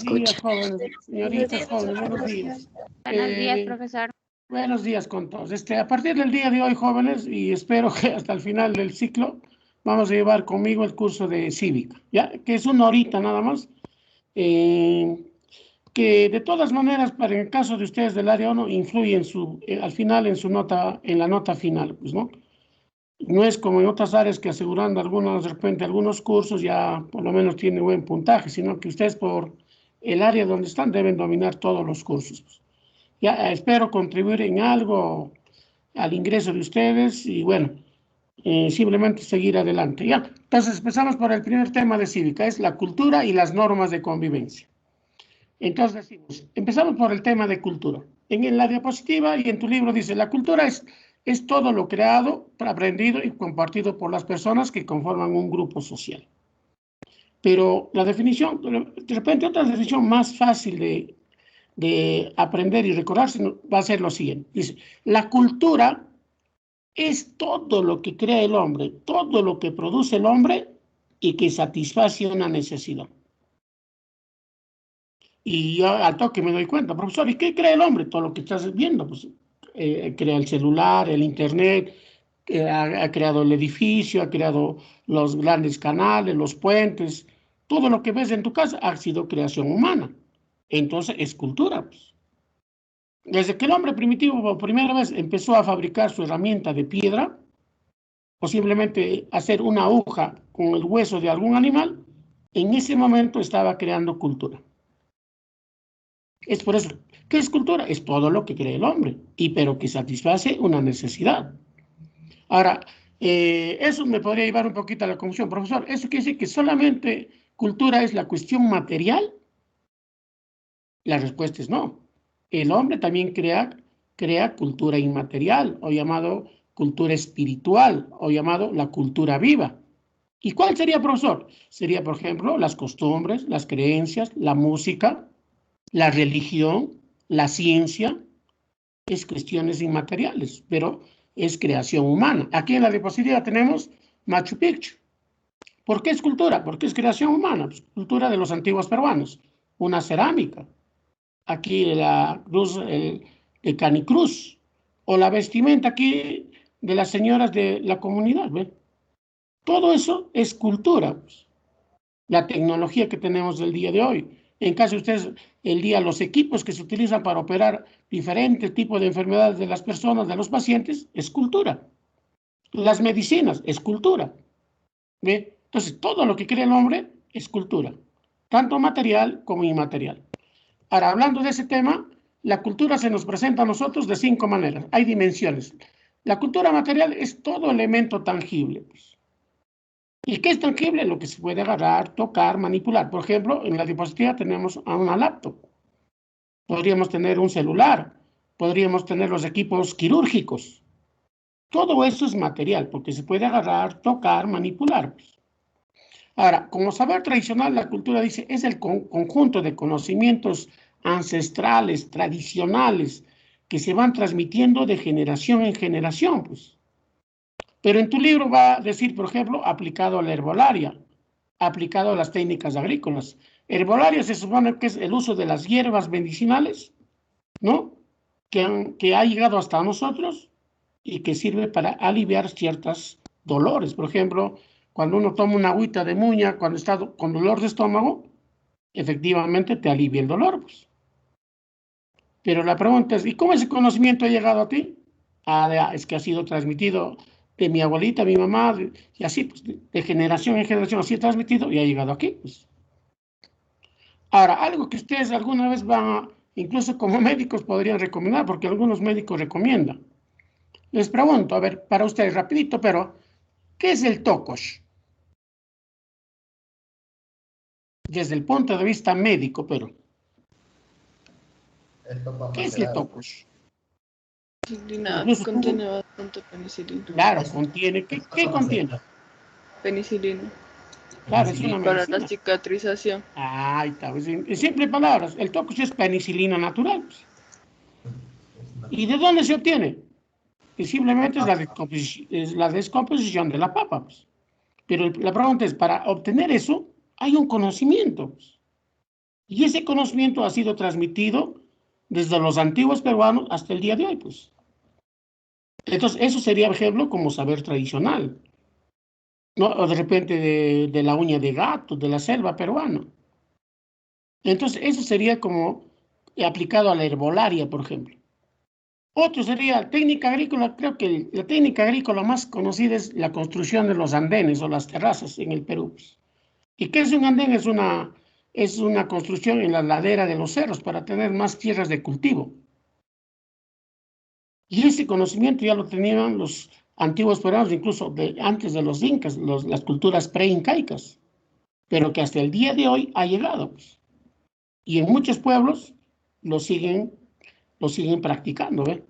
días, jóvenes, señoritas, jóvenes, buenos días. Buenos días, profesor. Buenos días con todos. A partir del día de hoy, jóvenes, y espero que hasta el final del ciclo, vamos a llevar conmigo el curso de cívica, ¿ya? Que es una horita nada más, que de todas maneras, para el caso de ustedes del área 1, influye al final en su nota, en la nota final, pues, ¿no? No es como en otras áreas que asegurando de repente algunos cursos ya por lo menos tienen buen puntaje, sino que ustedes por el área donde están deben dominar todos los cursos. Ya espero contribuir en algo al ingreso de ustedes y bueno, simplemente seguir adelante. Ya, entonces empezamos por el primer tema de cívica, es la cultura y las normas de convivencia. Entonces decimos, empezamos por el tema de cultura. En la diapositiva y en tu libro dice, la cultura es todo lo creado, aprendido y compartido por las personas que conforman un grupo social. Pero la definición, de repente otra definición más fácil de aprender y recordarse va a ser lo siguiente. Dice, la cultura es todo lo que crea el hombre, todo lo que produce el hombre y que satisface una necesidad. Y yo al toque me doy cuenta, profesor, ¿y qué crea el hombre? Todo lo que estás viendo, pues crea el celular, el internet, ha creado el edificio, ha creado los grandes canales, los puentes, todo lo que ves en tu casa ha sido creación humana. Entonces es cultura, pues. Desde que el hombre primitivo por primera vez empezó a fabricar su herramienta de piedra, o simplemente hacer una aguja con el hueso de algún animal, en ese momento estaba creando cultura. Es por eso, ¿qué es cultura? Es todo lo que cree el hombre, pero que satisface una necesidad. Ahora, eso me podría llevar un poquito a la confusión. Profesor, ¿eso quiere decir que solamente cultura es la cuestión material? La respuesta es no. El hombre también crea cultura inmaterial, o llamado cultura espiritual, o llamado la cultura viva. ¿Y cuál sería, profesor? Sería, por ejemplo, las costumbres, las creencias, la música, la religión, la ciencia, es cuestiones inmateriales, pero es creación humana. Aquí en la diapositiva tenemos Machu Picchu. ¿Por qué es cultura? Porque es creación humana, pues, cultura de los antiguos peruanos, una cerámica. Aquí la cruz de Canicruz, o la vestimenta aquí de las señoras de la comunidad, ¿ven? Todo eso es cultura, pues. La tecnología que tenemos del día de hoy. En caso de ustedes, los equipos que se utilizan para operar diferentes tipos de enfermedades de las personas, de los pacientes, es cultura. Las medicinas, es cultura. ¿Ve? Entonces, todo lo que crea el hombre es cultura, tanto material como inmaterial. Ahora, hablando de ese tema, la cultura se nos presenta a nosotros de 5 maneras. Hay dimensiones. La cultura material es todo elemento tangible, pues. ¿Y qué es tangible? Lo que se puede agarrar, tocar, manipular. Por ejemplo, en la diapositiva tenemos a una laptop. Podríamos tener un celular. Podríamos tener los equipos quirúrgicos. Todo eso es material, porque se puede agarrar, tocar, manipular. Ahora, como saber tradicional, la cultura dice, es el conjunto de conocimientos ancestrales, tradicionales, que se van transmitiendo de generación en generación, pues. Pero en tu libro va a decir, por ejemplo, aplicado a la herbolaria, aplicado a las técnicas agrícolas. Herbolaria se supone que es el uso de las hierbas medicinales, ¿no? Que ha llegado hasta nosotros y que sirve para aliviar ciertos dolores. Por ejemplo, cuando uno toma una agüita de muña, cuando está con dolor de estómago, efectivamente te alivia el dolor, pues. Pero la pregunta es, ¿y cómo ese conocimiento ha llegado a ti? Es que ha sido transmitido de mi abuelita, mi mamá, y así, pues, de generación en generación, así transmitido y ha llegado aquí, pues. Ahora, algo que ustedes alguna vez incluso como médicos podrían recomendar, porque algunos médicos recomiendan. Les pregunto, a ver, para ustedes, rapidito, pero, ¿qué es el TOCOSH? Desde el punto de vista médico, pero. ¿Qué es el TOCOSH? Contiene bastante penicilina. Claro, contiene. ¿Qué contiene? Penicilina. Claro, es una medicina. Para la cicatrización. Ahí está. En simples palabras, el TOCOSH es penicilina natural. ¿Y de dónde se obtiene? Que simplemente es la descomposición de la papa. Pues. Pero la pregunta es, para obtener eso, hay un conocimiento. Pues. Y ese conocimiento ha sido transmitido desde los antiguos peruanos hasta el día de hoy, pues. Entonces, eso sería, por ejemplo, como saber tradicional, ¿no? O de repente de la uña de gato, de la selva peruana. Entonces, eso sería como aplicado a la herbolaria, por ejemplo. Otro sería técnica agrícola. Creo que la técnica agrícola más conocida es la construcción de los andenes o las terrazas en el Perú. ¿Y qué es un andén? Es una construcción en la ladera de los cerros para tener más tierras de cultivo. Y ese conocimiento ya lo tenían los antiguos peruanos, incluso antes de los incas, las culturas preincaicas, pero que hasta el día de hoy ha llegado, pues. Y en muchos pueblos lo siguen, lo siguen practicando, ¿ve?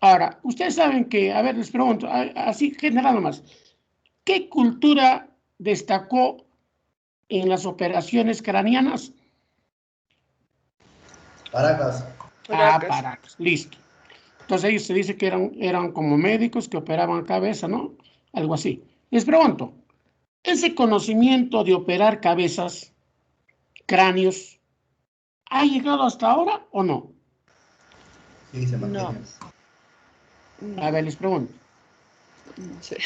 Ahora, ustedes saben que, a ver, les pregunto, así general más, ¿qué cultura destacó en las operaciones craneanas? Paracas. Paracas. Paracas, listo. Entonces ellos se dice que eran como médicos que operaban cabeza, ¿no? Algo así. Les pregunto, ¿ese conocimiento de operar cabezas, cráneos, ha llegado hasta ahora o no? Sí, se No, mantiene. A ver, les pregunto, no sé.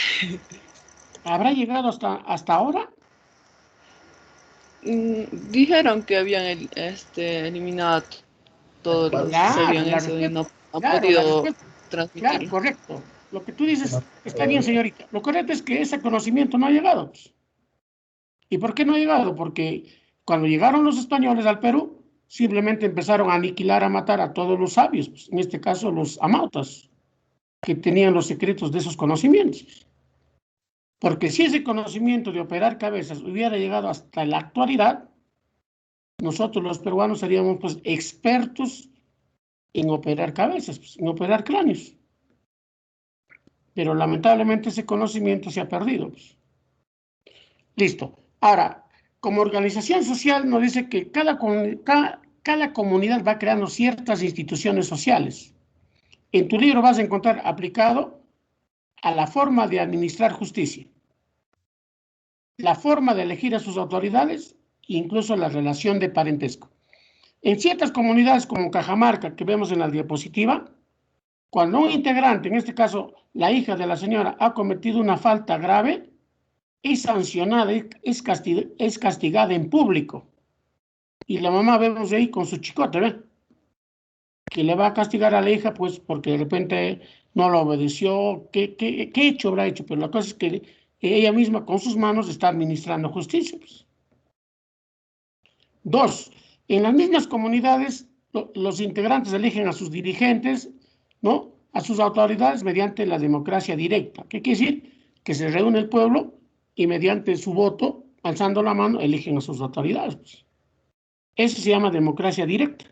¿habrá llegado hasta ahora? Dijeron que habían eliminado todos los que Claro, sabían eso y no han la podido respuesta, claro, transmitirlo. correcto. Lo que tú Se dices mantiene está bien, todavía. señorita. Lo correcto es que ese conocimiento no ha llegado, pues. ¿Y por qué no ha llegado? Porque cuando llegaron los españoles al Perú, simplemente empezaron a aniquilar, a matar a todos los sabios, pues, en este caso los amautas, que tenían los secretos de esos conocimientos. Porque si ese conocimiento de operar cabezas hubiera llegado hasta la actualidad, nosotros los peruanos seríamos pues expertos en operar cabezas, pues, en operar cráneos. Pero lamentablemente ese conocimiento se ha perdido, pues. Listo. Ahora, como organización social nos dice que cada comunidad va creando ciertas instituciones sociales. En tu libro vas a encontrar aplicado a la forma de administrar justicia, la forma de elegir a sus autoridades e incluso la relación de parentesco. En ciertas comunidades como Cajamarca, que vemos en la diapositiva, cuando un integrante, en este caso la hija de la señora, ha cometido una falta grave, es sancionada, es castigada en público. Y la mamá vemos ahí con su chicote, ¿ve? Que le va a castigar a la hija, pues, porque de repente no lo obedeció. ¿Qué hecho habrá hecho? Pero la cosa es que ella misma con sus manos está administrando justicia, pues. Dos, en las mismas comunidades, los integrantes eligen a sus dirigentes, ¿no? A sus autoridades mediante la democracia directa. ¿Qué quiere decir? Que se reúne el pueblo y mediante su voto, alzando la mano, eligen a sus autoridades, pues. Eso se llama democracia directa.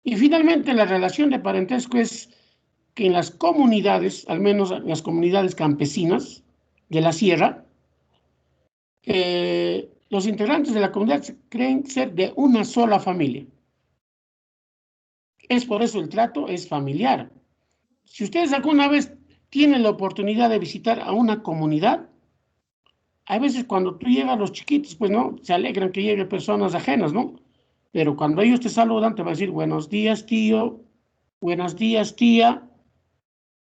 Y finalmente, la relación de parentesco es que en las comunidades, al menos en las comunidades campesinas de la sierra, los integrantes de la comunidad creen ser de una sola familia. Es por eso el trato es familiar. Si ustedes alguna vez tienen la oportunidad de visitar a una comunidad, a veces cuando tú llegas a los chiquitos, pues no, se alegran que lleguen personas ajenas, ¿no? Pero cuando ellos te saludan, te van a decir buenos días, tío, buenos días, tía.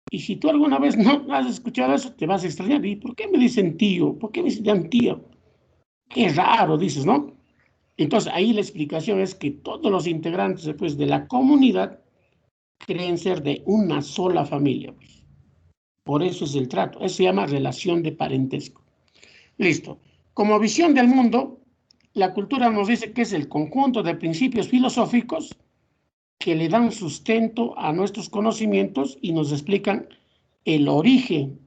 Y si tú alguna vez no has escuchado eso, te vas a extrañar. ¿Y por qué me dicen tío? ¿Por qué me dicen tío? Qué raro, dices, ¿no? Entonces ahí la explicación es que todos los integrantes después de la comunidad creen ser de una sola familia, pues. Por eso es el trato. Eso se llama relación de parentesco. Listo. Como visión del mundo, la cultura nos dice que es el conjunto de principios filosóficos que le dan sustento a nuestros conocimientos y nos explican el origen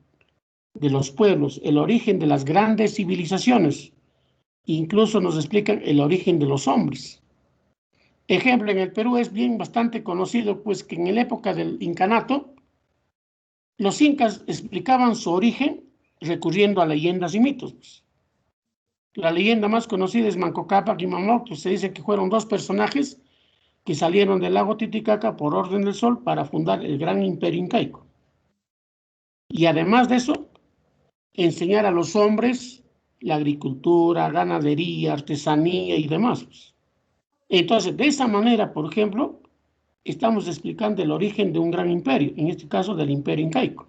de los pueblos, el origen de las grandes civilizaciones, incluso nos explican el origen de los hombres. Ejemplo, en el Perú es bien bastante conocido, pues que en la época del incanato, los incas explicaban su origen recurriendo a leyendas y mitos. La leyenda más conocida es Manco Cápac y Mamoto. Se dice que fueron dos personajes que salieron del lago Titicaca por orden del sol para fundar el gran imperio incaico. Y además de eso, enseñar a los hombres la agricultura, ganadería, artesanía y demás. Entonces, de esa manera, por ejemplo, estamos explicando el origen de un gran imperio, en este caso del imperio incaico.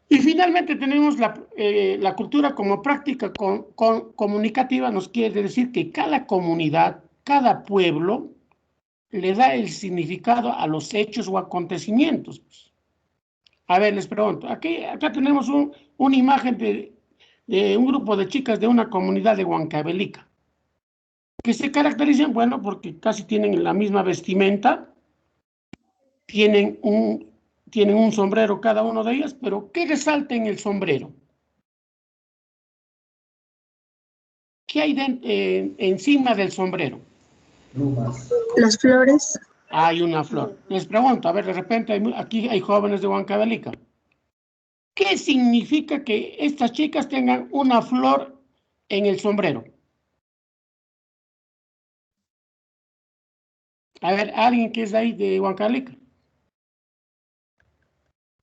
Y finalmente tenemos la cultura como práctica comunicativa, nos quiere decir que cada comunidad, cada pueblo, le da el significado a los hechos o acontecimientos. A ver, les pregunto, acá tenemos una imagen de un grupo de chicas de una comunidad de Huancavelica, que se caracterizan, bueno, porque casi tienen la misma vestimenta, tienen un sombrero cada uno de ellas, pero ¿qué resalta en el sombrero? ¿Qué hay encima del sombrero? Plumas. Las flores. Hay una flor. Les pregunto, a ver, de repente aquí hay jóvenes de Huancavelica. ¿Qué significa que estas chicas tengan una flor en el sombrero? A ver, alguien que es de ahí de Huancavelica.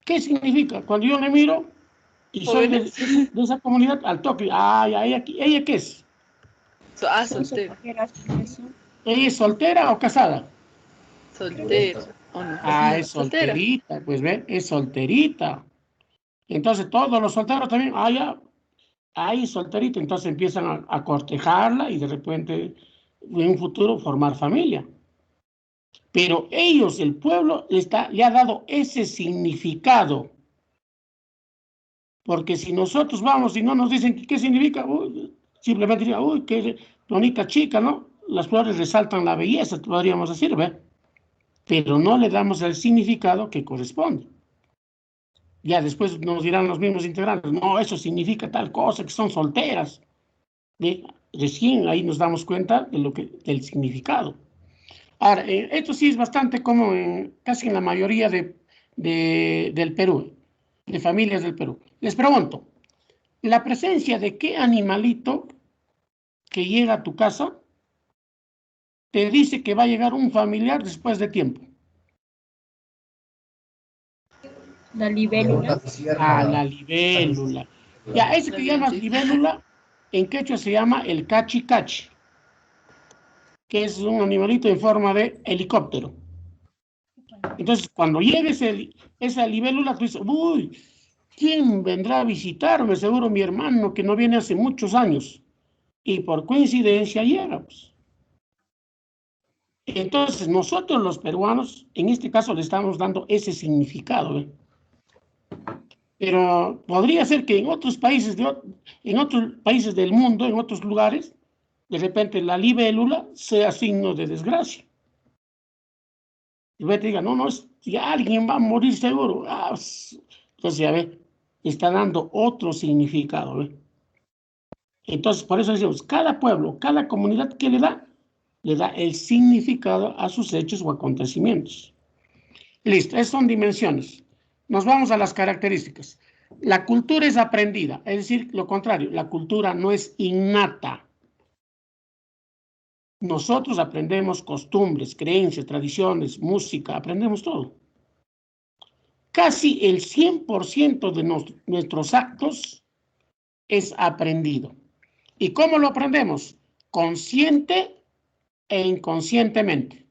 ¿Qué significa? Cuando yo le miro y soy de esa comunidad, al toque, ¿ella qué es? Soltera. ¿Ella es soltera o casada? Soltera. ¿O no? Es Soltera. solterita, pues ve, es solterita. Entonces todos los solteros también, ya, ahí solterita, entonces empiezan a cortejarla y de repente en un futuro formar familia. Pero ellos, el pueblo, le ha dado ese significado. Porque si nosotros vamos y no nos dicen qué significa, simplemente diría, uy, qué bonita chica, ¿no? Las flores resaltan la belleza, podríamos decir, ¿ve? Pero no le damos el significado que corresponde. Ya después nos dirán los mismos integrantes, no, eso significa tal cosa, que son solteras. ¿Ve? Recién ahí nos damos cuenta del significado. Ahora, esto sí es bastante común casi en la mayoría del Perú, de familias del Perú. Les pregunto, ¿la presencia de qué animalito que llega a tu casa te dice que va a llegar un familiar después de tiempo? La libélula. La libélula. Ya, ese que llamas libélula, en quechua se llama el cachi cachi, que es un animalito en forma de helicóptero. Entonces, cuando llegue esa libélula, tú dices, uy, ¿quién vendrá a visitarme? Seguro mi hermano que no viene hace muchos años. Y por coincidencia llega, pues. Entonces, nosotros los peruanos, en este caso, le estamos dando ese significado, ¿eh? Pero podría ser que en otros países del mundo, en otros lugares, de repente la libélula sea signo de desgracia. Y te diga, no, si alguien va a morir seguro. Entonces, ya ve, está dando otro significado, ¿ve? Entonces, por eso decimos, cada pueblo, cada comunidad que le da el significado a sus hechos o acontecimientos. Listo, esas son dimensiones. Nos vamos a las características. La cultura es aprendida, es decir, lo contrario, la cultura no es innata. Nosotros aprendemos costumbres, creencias, tradiciones, música, aprendemos todo. Casi el 100% de nuestros actos es aprendido. ¿Y cómo lo aprendemos? Consciente e inconscientemente,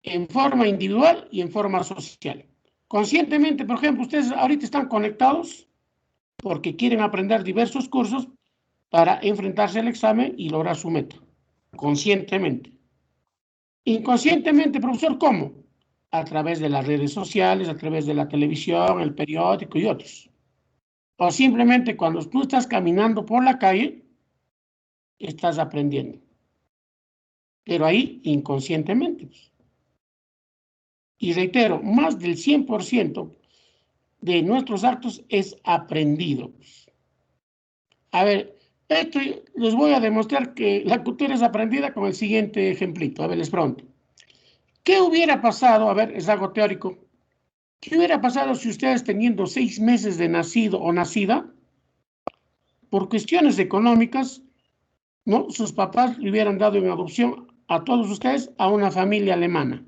en forma individual y en forma social. Conscientemente, por ejemplo, ustedes ahorita están conectados porque quieren aprender diversos cursos para enfrentarse al examen y lograr su meta. Conscientemente. Inconscientemente, profesor, ¿cómo? A través de las redes sociales, a través de la televisión, el periódico y otros. O simplemente cuando tú estás caminando por la calle, estás aprendiendo. Pero ahí inconscientemente. Y reitero, más del 100% de nuestros actos es aprendido. A ver, esto les voy a demostrar que la cultura es aprendida con el siguiente ejemplito. A ver, les pregunto. ¿Qué hubiera pasado? A ver, es algo teórico. ¿Qué hubiera pasado si ustedes teniendo 6 meses de nacido o nacida, por cuestiones económicas, ¿no? Sus papás le hubieran dado en adopción a todos ustedes a una familia alemana?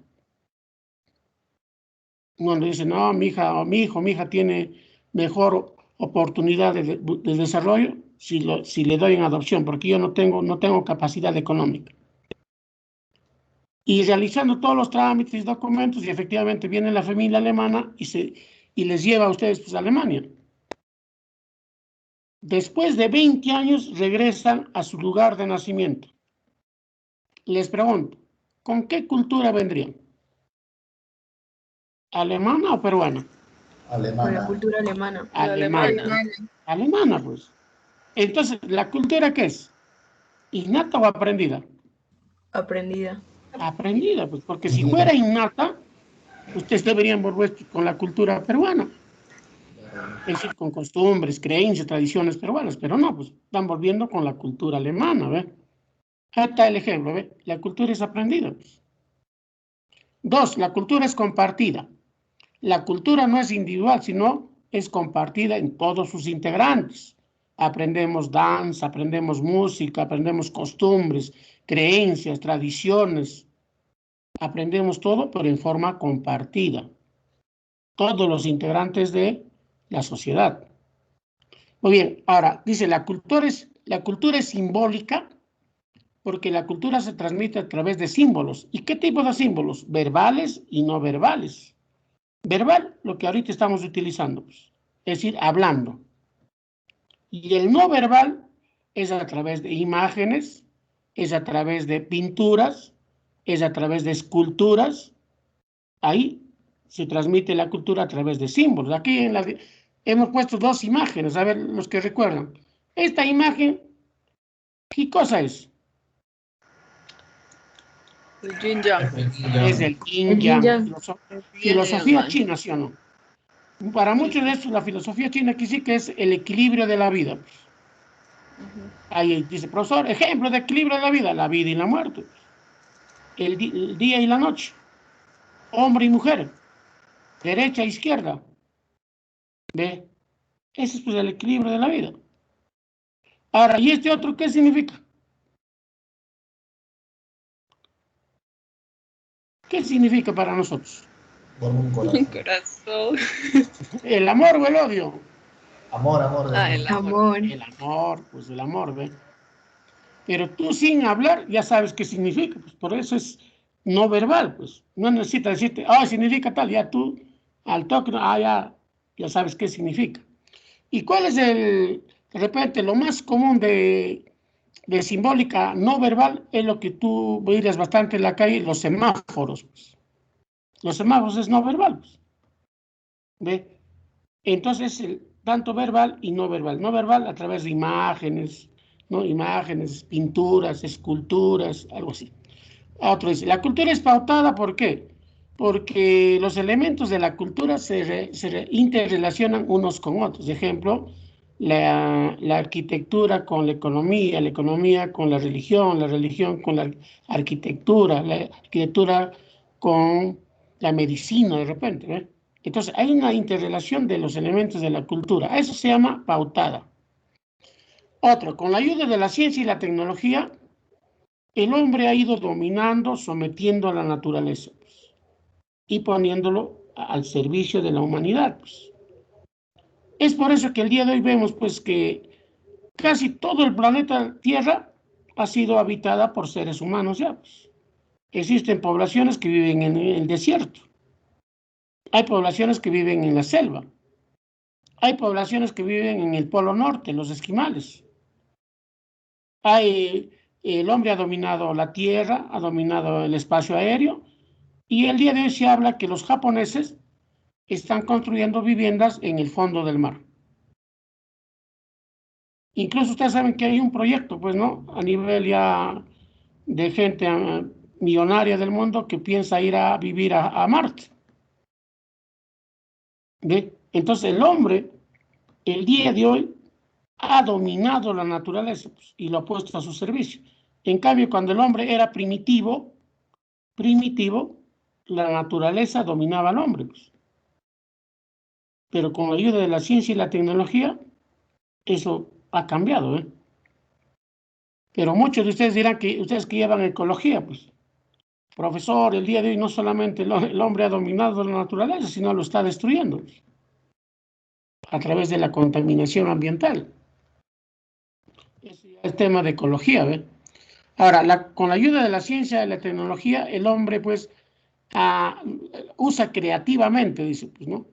Cuando dicen, no, mi hija tiene mejor oportunidad de desarrollo, si le doy en adopción, porque yo no tengo capacidad económica. Y realizando todos los trámites y documentos, y efectivamente viene la familia alemana y les lleva a ustedes pues, a Alemania. Después de 20 años regresan a su lugar de nacimiento. Les pregunto, ¿con qué cultura vendrían? ¿Alemana o peruana? Con la Alemana. cultura alemana. La alemana. Alemana, pues. Entonces, ¿la cultura qué es? ¿Innata o aprendida? Aprendida. Aprendida, pues, porque si fuera innata, ustedes deberían volver con la cultura peruana. Es decir, con costumbres, creencias, tradiciones peruanas, pero no, pues están volviendo con la cultura alemana, ¿ve? Ahí está el ejemplo, ¿ve? La cultura es aprendida. Pues. 2, la cultura es compartida. La cultura no es individual, sino es compartida en todos sus integrantes. Aprendemos danza, aprendemos música, aprendemos costumbres, creencias, tradiciones. Aprendemos todo, pero en forma compartida. Todos los integrantes de la sociedad. Muy bien, ahora dice la cultura es simbólica porque la cultura se transmite a través de símbolos. ¿Y qué tipo de símbolos? Verbales y no verbales. Verbal, lo que ahorita estamos utilizando, pues, es decir, hablando. Y el no verbal es a través de imágenes, es a través de pinturas, es a través de esculturas. Ahí se transmite la cultura a través de símbolos. Aquí hemos puesto 2 imágenes, a ver los que recuerdan. Esta imagen, ¿qué cosa es? El yin yang. Es el yin El yin yang. yang. Filosofía china, ¿sí o no? Para muchos de estos, la filosofía china que sí que es el equilibrio de la vida. Ahí dice, profesor, ejemplo de equilibrio de la vida y la muerte. El día y la noche. Hombre y mujer. Derecha e izquierda. ¿Ve? Ese es pues, el equilibrio de la vida. Ahora, ¿y este otro qué significa? ¿Qué significa para nosotros? Por un Un corazón. corazón. ¿El amor o el odio? Amor, amor. Ah, el amor. Amor. El amor, pues el amor, ¿ve? Pero tú sin hablar ya sabes qué significa, pues por eso es no verbal, pues. No necesitas decirte, significa tal, ya tú al toque, ya sabes qué significa. ¿Y cuál es de repente, lo más común de simbólica no verbal? Es lo que tú miras bastante en la calle, los semáforos, pues. Los semáforos es no verbal, pues. ¿Ve? Entonces, tanto verbal y no verbal. No verbal a través de imágenes, ¿no? Imágenes, pinturas, esculturas, algo así. Otro dice, la cultura es pautada, ¿por qué? Porque los elementos de la cultura se interrelacionan unos con otros. Ejemplo, la arquitectura con la economía con la religión con la arquitectura con la medicina, de repente, ¿ve? Entonces, hay una interrelación de los elementos de la cultura. Eso se llama pautada. Otro, con la ayuda de la ciencia y la tecnología, el hombre ha ido dominando, sometiendo a la naturaleza pues, y poniéndolo al servicio de la humanidad. Pues. Es por eso que el día de hoy vemos pues, que casi todo el planeta Tierra ha sido habitada por seres humanos ya. Pues. Existen poblaciones que viven en el desierto. Hay poblaciones que viven en la selva. Hay poblaciones que viven en el Polo Norte, los esquimales. El hombre ha dominado la tierra, ha dominado el espacio aéreo, y el día de hoy se habla que los japoneses están construyendo viviendas en el fondo del mar. Incluso ustedes saben que hay un proyecto, pues, ¿no? A nivel ya de gente millonaria del mundo que piensa ir a vivir a Marte. ¿Ve? Entonces el hombre, el día de hoy, ha dominado la naturaleza pues, y lo ha puesto a su servicio. En cambio, cuando el hombre era primitivo, la naturaleza dominaba al hombre. Pues. Pero con la ayuda de la ciencia y la tecnología, eso ha cambiado. ¿Eh? Pero muchos de ustedes dirán que ustedes que llevan ecología, pues, profesor, el día de hoy no solamente el hombre ha dominado la naturaleza, sino lo está destruyendo pues, a través de la contaminación ambiental. Es tema de ecología, ¿ve? Ahora, con la ayuda de la ciencia y la tecnología, el hombre, pues, usa creativamente, dice, pues, ¿no?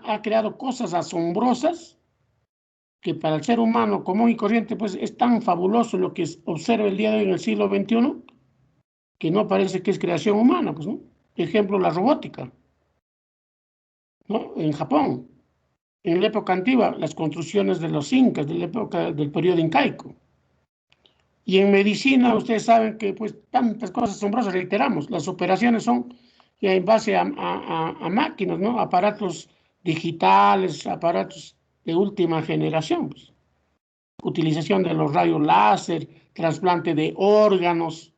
Ha creado cosas asombrosas que para el ser humano común y corriente, pues, es tan fabuloso lo que observa el día de hoy en el siglo XXI, que no parece que es creación humana, pues, ¿no? Ejemplo, la robótica, ¿no? En Japón, en la época antigua, las construcciones de los incas, de la época del periodo incaico. Y en medicina, ustedes saben que pues tantas cosas asombrosas, reiteramos, las operaciones son ya en base a máquinas, ¿no? Aparatos digitales, aparatos de última generación, pues. Utilización de los rayos láser, trasplante de órganos.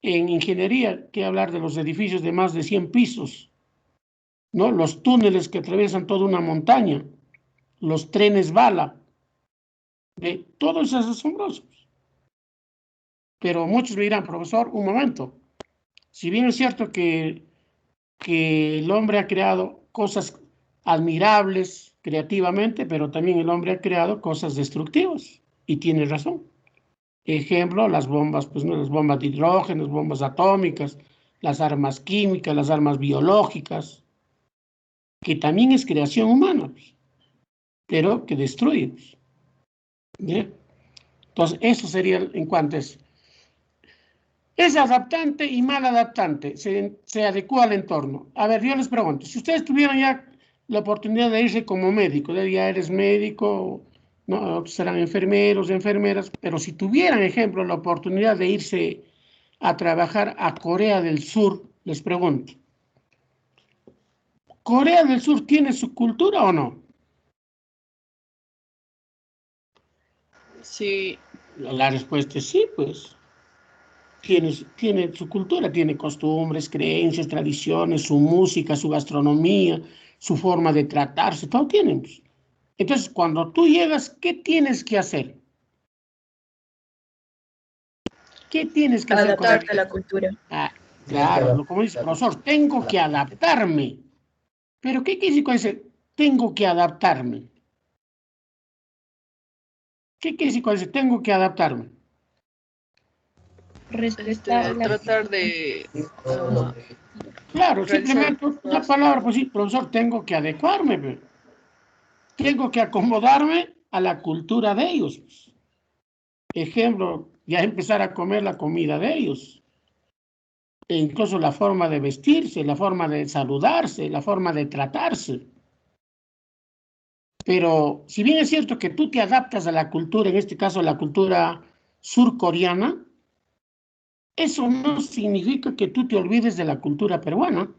En ingeniería, ¿qué hablar de los edificios de más de 100 pisos? ¿No? Los túneles que atraviesan toda una montaña, los trenes bala, todo eso es asombroso. Pero muchos me dirán, profesor, un momento, si bien es cierto que el hombre ha creado cosas admirables creativamente, pero también el hombre ha creado cosas destructivas, y tiene razón. Ejemplo, las bombas, pues no, las bombas de hidrógeno, las bombas atómicas, las armas químicas, las armas biológicas, que también es creación humana, pues, pero que destruye. ¿Bien? Entonces, eso sería en cuanto a eso. Es adaptante y mal adaptante, se adecua al entorno. A ver, yo les pregunto, si ustedes tuvieran ya la oportunidad de irse como médico, ya eres médico, no, serán enfermeros, enfermeras, pero si tuvieran, ejemplo, la oportunidad de irse a trabajar a Corea del Sur, les pregunto, ¿Corea del Sur tiene su cultura o no? Sí. La respuesta es sí, pues. Tiene su cultura, tiene costumbres, creencias, tradiciones, su música, su gastronomía, su forma de tratarse, todo tienen. Entonces, cuando tú llegas, ¿qué tienes que hacer? ¿Qué tienes que hacer? Adaptarte a la cultura. Claro, como dice el profesor, tengo que adaptarme. ¿Pero qué quiere decir con ese tengo que adaptarme? ¿Qué quiere decir con ese tengo que adaptarme? Tratar de claro, realizar simplemente una cosas. palabra, pues sí, profesor, tengo que adecuarme. Pero tengo que acomodarme a la cultura de ellos. Ejemplo, ya empezar a comer la comida de ellos. E incluso la forma de vestirse, la forma de saludarse, la forma de tratarse. Pero si bien es cierto que tú te adaptas a la cultura, en este caso la cultura surcoreana, eso no significa que tú te olvides de la cultura peruana.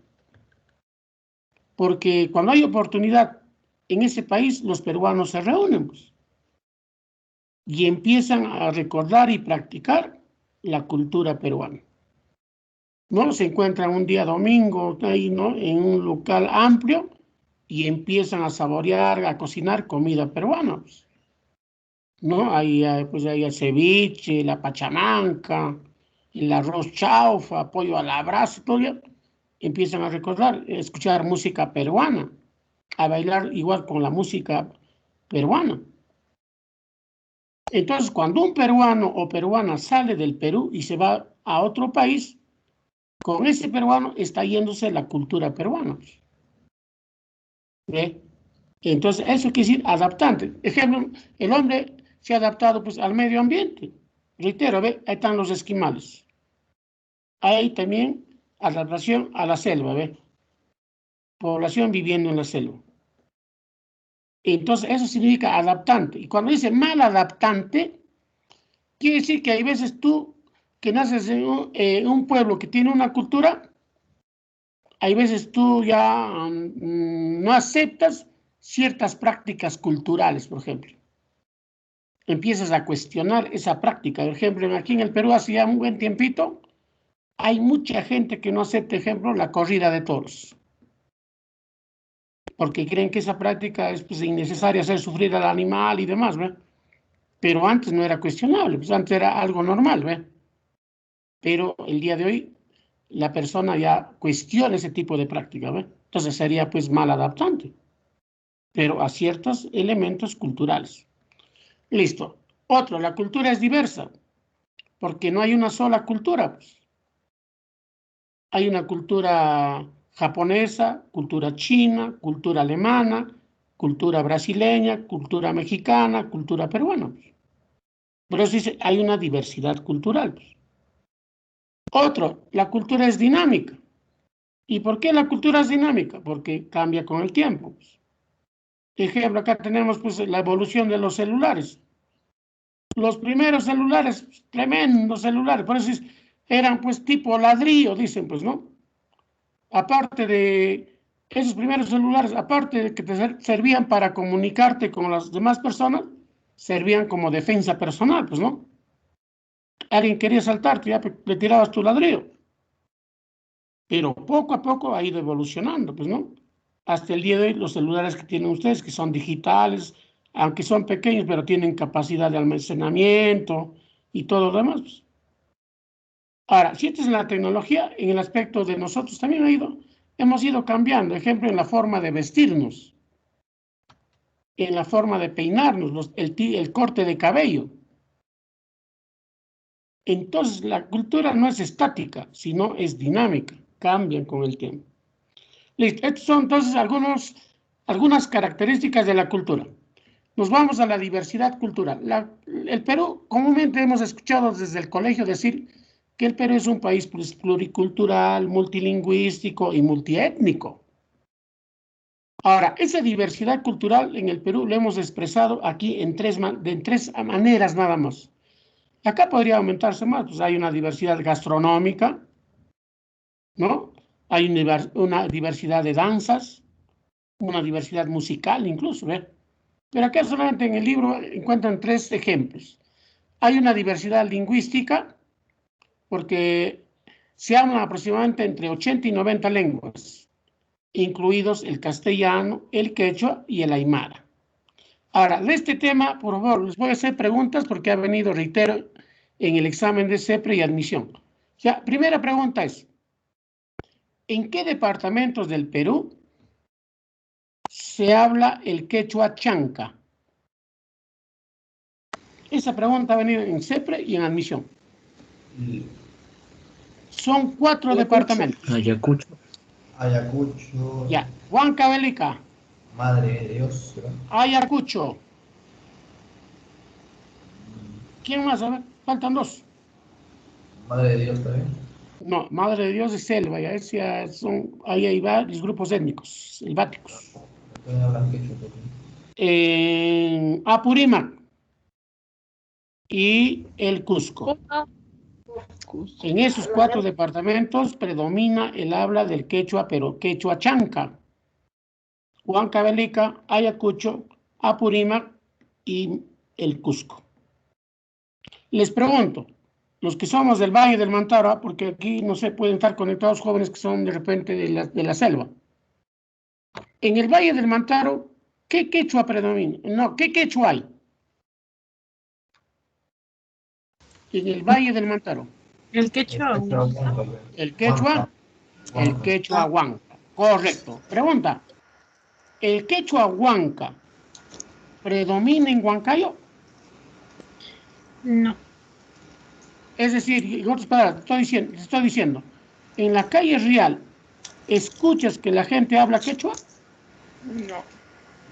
Porque cuando hay oportunidad en ese país, los peruanos se reúnen, pues, y empiezan a recordar y practicar la cultura peruana. ¿No? Se encuentran un día domingo ahí, ¿no? En un local amplio y empiezan a saborear, a cocinar comida peruana, pues, ¿no? Ahí, pues hay el ceviche, la pachamanca, el arroz chaufa, pollo a la brasa, todo ya. Empiezan a recordar, escuchar música peruana, a bailar igual con la música peruana. Entonces, cuando un peruano o peruana sale del Perú y se va a otro país, con ese peruano está yéndose la cultura peruana. ¿Ve? Entonces, eso quiere decir adaptante. Ejemplo, el hombre se ha adaptado pues, al medio ambiente. Reitero, ¿ve? Ahí están los esquimales. Hay también adaptación a la selva, ¿ve? Población viviendo en la selva. Entonces, eso significa adaptante. Y cuando dice mal adaptante, quiere decir que hay veces tú que naces en un pueblo que tiene una cultura, hay veces tú ya no aceptas ciertas prácticas culturales, por ejemplo. Empiezas a cuestionar esa práctica. Por ejemplo, aquí en el Perú hace ya un buen tiempito, hay mucha gente que no acepta, ejemplo, la corrida de toros. Porque creen que esa práctica es pues, innecesaria, hacer sufrir al animal y demás, ¿ve? Pero antes no era cuestionable, pues antes era algo normal, ¿ve? Pero el día de hoy la persona ya cuestiona ese tipo de práctica, ¿ve? Entonces sería pues mal adaptante, pero a ciertos elementos culturales. Listo. Otro, la cultura es diversa, porque no hay una sola cultura, pues. Hay una cultura japonesa, cultura china, cultura alemana, cultura brasileña, cultura mexicana, cultura peruana. Por eso dice, hay una diversidad cultural. Otro, la cultura es dinámica. ¿Y por qué la cultura es dinámica? Porque cambia con el tiempo. Ejemplo, acá tenemos pues la evolución de los celulares. Los primeros celulares, tremendos celulares, por eso eran pues tipo ladrillo, dicen pues, ¿no? Aparte de esos primeros celulares, aparte de que te servían para comunicarte con las demás personas, servían como defensa personal, pues, ¿no? Alguien quería saltarte, ya le tirabas tu ladrillo. Pero poco a poco ha ido evolucionando, pues, ¿no? Hasta el día de hoy, los celulares que tienen ustedes, que son digitales, aunque son pequeños, pero tienen capacidad de almacenamiento y todo lo demás, pues. Ahora, si esta es la tecnología, en el aspecto de nosotros también hemos ido cambiando. Ejemplo, en la forma de vestirnos, en la forma de peinarnos, el corte de cabello. Entonces, la cultura no es estática, sino es dinámica, cambian con el tiempo. Listo, estas son entonces algunas características de la cultura. Nos vamos a la diversidad cultural. El Perú, comúnmente hemos escuchado desde el colegio decir que el Perú es un país pluricultural, multilingüístico y multiétnico. Ahora, esa diversidad cultural en el Perú lo hemos expresado aquí en tres maneras nada más. Acá podría aumentarse más, pues hay una diversidad gastronómica, ¿no? Hay una diversidad de danzas, una diversidad musical incluso, ¿ve? Pero acá solamente en el libro encuentran 3 ejemplos. Hay una diversidad lingüística, porque se hablan aproximadamente entre 80 y 90 lenguas, incluidos el castellano, el quechua y el aymara. Ahora, de este tema, por favor, les voy a hacer preguntas porque ha venido, reitero, en el examen de CEPRE y admisión. Ya, primera pregunta es, ¿en qué departamentos del Perú se habla el quechua chanca? Esa pregunta ha venido en CEPRE y en admisión. Son 4 departamentos. Ayacucho. Ayacucho. Ya, Huancavelica. Madre de Dios. Ayacucho. ¿Quién más? A ver, faltan 2. Madre de Dios también. No, Madre de Dios es selva, ya ahí va los grupos étnicos, selváticos. En Apurímac y el Cusco. En esos 4 departamentos predomina el habla del quechua, pero quechua chanca. Huancavelica, Ayacucho, Apurímac y el Cusco. Les pregunto, los que somos del Valle del Mantaro, porque aquí no se pueden estar conectados jóvenes que son de repente de la selva. En el Valle del Mantaro, ¿qué quechua predomina? No, ¿qué quechua hay? En el Valle del Mantaro. El quechua. El quechua huanca. Correcto. Pregunta, ¿el quechua huanca predomina en Huancayo? No. Es decir, en otras palabras, te estoy diciendo, en la calle Real, ¿escuchas que la gente habla quechua?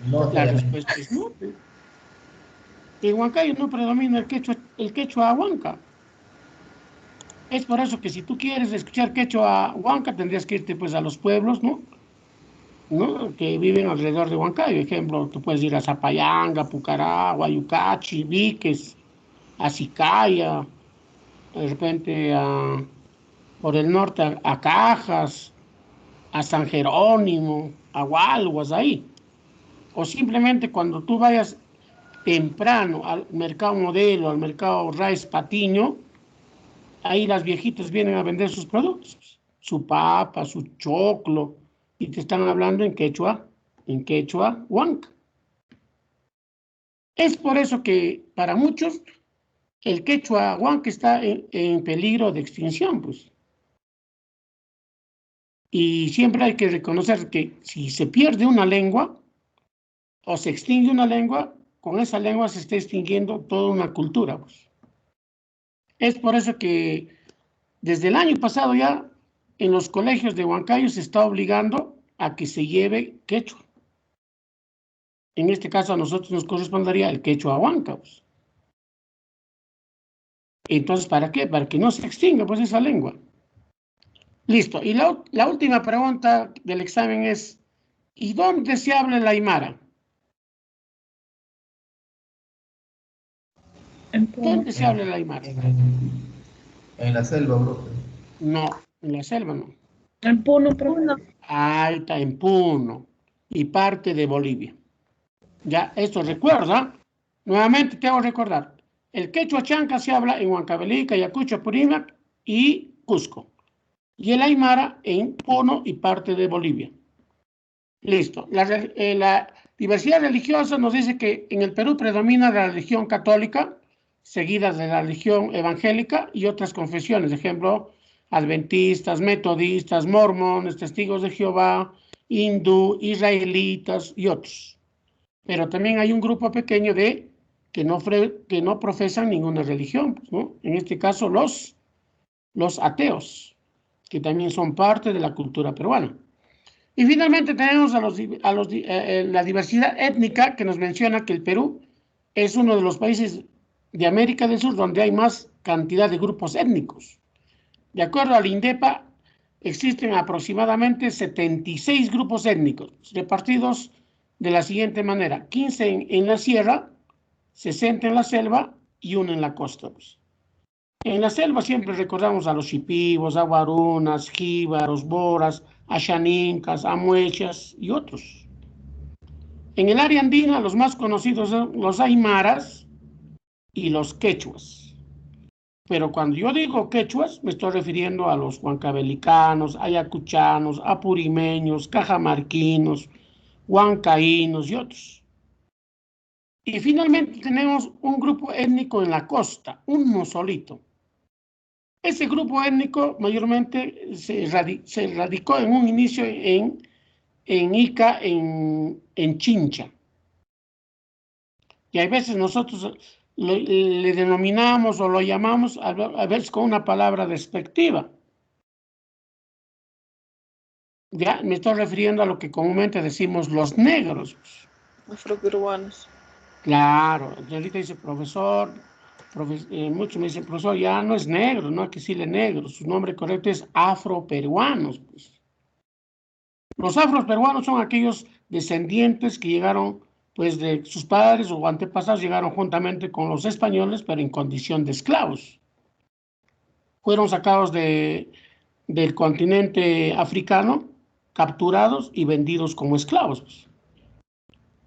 No. La respuesta es no. En Huancayo no predomina el quechua huanca. Es por eso que si tú quieres escuchar quechua huanca, tendrías que irte pues a los pueblos, ¿no? Que viven alrededor de Huancayo. Ejemplo, tú puedes ir a Zapayanga, Pucará, Yucachi, Víquez, a Sicaya, de repente por el norte a Cajas, a San Jerónimo, a Hualguas, ahí. O simplemente cuando tú vayas temprano al mercado Modelo, al mercado Raíz Patiño, ahí las viejitas vienen a vender sus productos, su papa, su choclo, y te están hablando en quechua huanca. Es por eso que para muchos el quechua huanca está en peligro de extinción, pues. Y siempre hay que reconocer que si se pierde una lengua o se extingue una lengua, con esa lengua se está extinguiendo toda una cultura, pues. Es por eso que desde el año pasado ya en los colegios de Huancayo se está obligando a que se lleve quechua. En este caso a nosotros nos correspondería el quechua huanca, pues. Entonces, ¿para qué? Para que no se extinga, pues, esa lengua. Listo. Y la última pregunta del examen es, ¿y dónde se habla el aymara? ¿Dónde se habla el aymara? En la selva, profe. No, en la selva no. En Puno, profe. Ahí está, en Puno y parte de Bolivia. Ya, esto recuerda, nuevamente te hago recordar, el quechua chanca se habla en Huancavelica, Ayacucho, Apurímac y Cusco. Y el aymara en Puno y parte de Bolivia. Listo. La diversidad religiosa nos dice que en el Perú predomina la religión católica, seguida de la religión evangélica y otras confesiones, ejemplo, adventistas, metodistas, mormones, testigos de Jehová, hindú, israelitas y otros. Pero también hay un grupo pequeño que no profesan ninguna religión, pues, ¿no? En este caso los ateos, que también son parte de la cultura peruana. Y finalmente tenemos la diversidad étnica que nos menciona que el Perú es uno de los países de América del Sur donde hay más cantidad de grupos étnicos. De acuerdo al INDEPA, existen aproximadamente 76 grupos étnicos repartidos de la siguiente manera: 15 en la sierra, 60 en la selva y 1 en la costa. En la selva siempre recordamos a los shipibos, aguarunas, jíbaros, boras, ashanincas, amuechas y otros. En el área andina los más conocidos son los aymaras y los quechuas. Pero cuando yo digo quechuas, me estoy refiriendo a los huancavelicanos, ayacuchanos, apurimeños, cajamarquinos, huancaínos y otros. Y finalmente tenemos un grupo étnico en la costa, uno solito. Ese grupo étnico mayormente se radicó en un inicio en Ica, en Chincha. Y a veces nosotros le denominamos o lo llamamos a veces con una palabra despectiva. Ya me estoy refiriendo a lo que comúnmente decimos los negros. Afroperuanos. Claro, ahorita dice profesor, muchos me dicen, profesor, ya no es negro, no hay que decirle negro, su nombre correcto es afroperuanos. Pues. Los afroperuanos son aquellos descendientes que llegaron, pues, de sus padres o antepasados, llegaron juntamente con los españoles, pero en condición de esclavos. Fueron sacados del continente africano, capturados y vendidos como esclavos. Pues.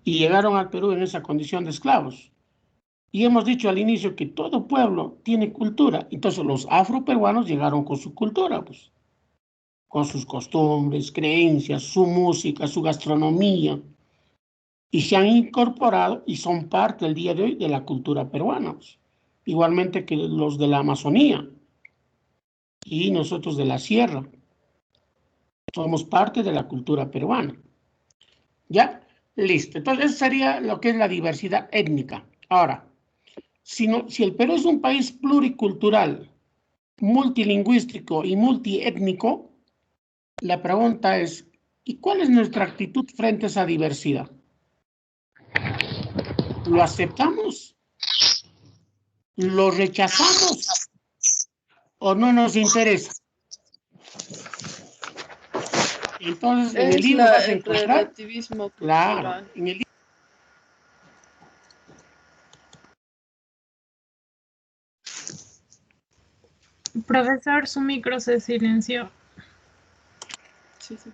Y llegaron al Perú en esa condición de esclavos. Y hemos dicho al inicio que todo pueblo tiene cultura. Entonces los afroperuanos llegaron con su cultura, pues, con sus costumbres, creencias, su música, su gastronomía. Y se han incorporado y son parte el día de hoy de la cultura peruana. Pues. Igualmente que los de la Amazonía y nosotros de la Sierra. Somos parte de la cultura peruana. ¿Ya? Listo. Entonces, eso sería lo que es la diversidad étnica. Ahora, si el Perú es un país pluricultural, multilingüístico y multiétnico, la pregunta es, ¿y cuál es nuestra actitud frente a esa diversidad? ¿Lo aceptamos? ¿Lo rechazamos? ¿O no nos interesa? Entonces, en el libro vas a encontrar... relativismo cultural. Claro, en el Profesor, su micro se silenció. Sí, sí.